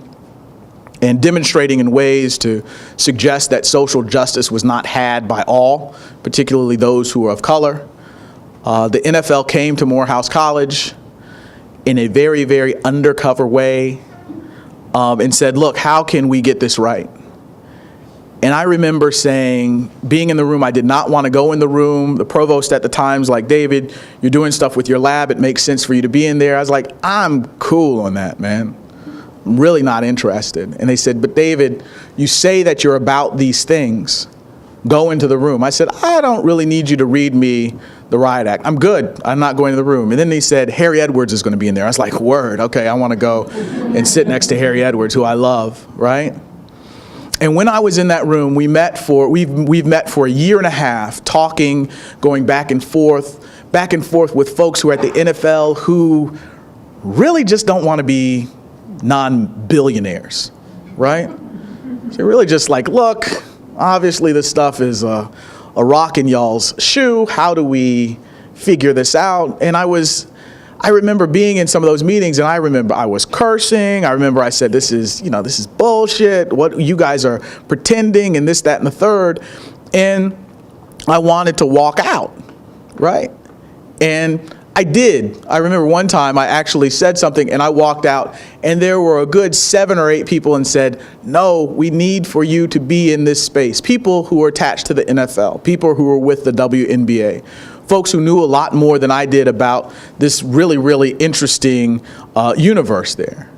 and demonstrating in ways to suggest that social justice was not had by all, particularly those who are of color, the NFL came to Morehouse College in a very, very undercover way and said, look, how can we get this right? And I remember saying, being in the room, I did not want to go in the room. The provost at the time's like, David, you're doing stuff with your lab. It makes sense for you to be in there. I was like, I'm cool on that, man. I'm really not interested. And they said, but David, you say that you're about these things. Go into the room. I said, I don't really need you to read me the riot act. I'm good. I'm not going to the room. And then they said, Harry Edwards is going to be in there. I was like, word. Okay, I want to go and sit next to Harry Edwards, who I love, right? And when I was in that room, we've met for a year and a half, talking, going back and forth with folks who are at the NFL who really just don't want to be non-billionaires, right? So really just like, look, obviously this stuff is a rock in y'all's shoe. How do we figure this out? And I remember being in some of those meetings, and I remember I was cursing. I remember I said, this is bullshit. What you guys are pretending, and this, that, and the third. And I wanted to walk out, right? And I did. I remember one time I actually said something and I walked out, and there were a good 7 or 8 people and said, no, we need for you to be in this space. People who were attached to the NFL, people who were with the WNBA, folks who knew a lot more than I did about this really, really interesting universe there.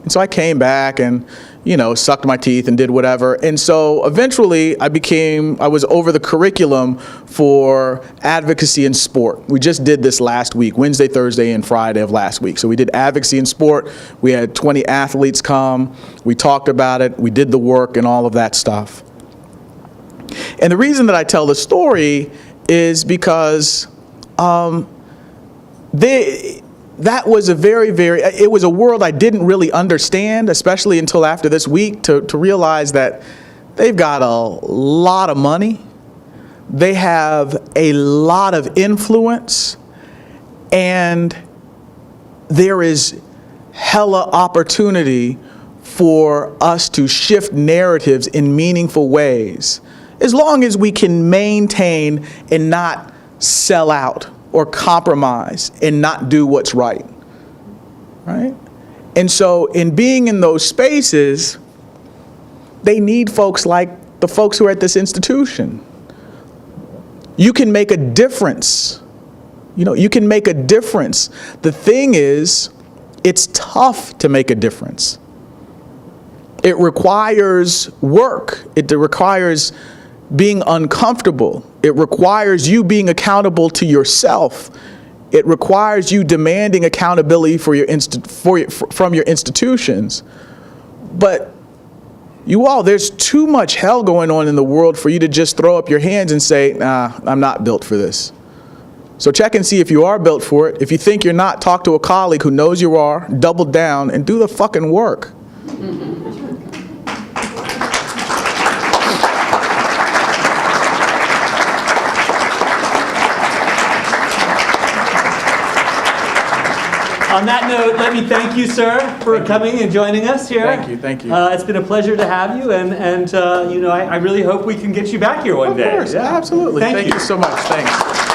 And so I came back and, sucked my teeth and did whatever. And so eventually I was over the curriculum for advocacy in sport. We just did this last week, Wednesday, Thursday, and Friday of last week. So we did advocacy in sport. We had 20 athletes come. We talked about it. We did the work and all of that stuff. And the reason that I tell the story is because that was it was a world I didn't really understand, especially until after this week, to realize that they've got a lot of money, they have a lot of influence, and there is hella opportunity for us to shift narratives in meaningful ways, as long as we can maintain and not sell out or compromise and not do what's right, right? And so in being in those spaces, they need folks like the folks who are at this institution. You can make a difference. You can make a difference. The thing is, it's tough to make a difference. It requires work. It requires being uncomfortable. It requires you being accountable to yourself. It requires you demanding accountability from your institutions. But there's too much hell going on in the world for you to just throw up your hands and say, nah, I'm not built for this. So check and see if you are built for it. If you think you're not, talk to a colleague who knows you are, double down, and do the fucking work. On that note, let me thank you, sir, for coming and joining us here. Thank you. It's been a pleasure to have you, and I really hope we can get you back here one day. Of course, absolutely. Thank you so much. Thanks.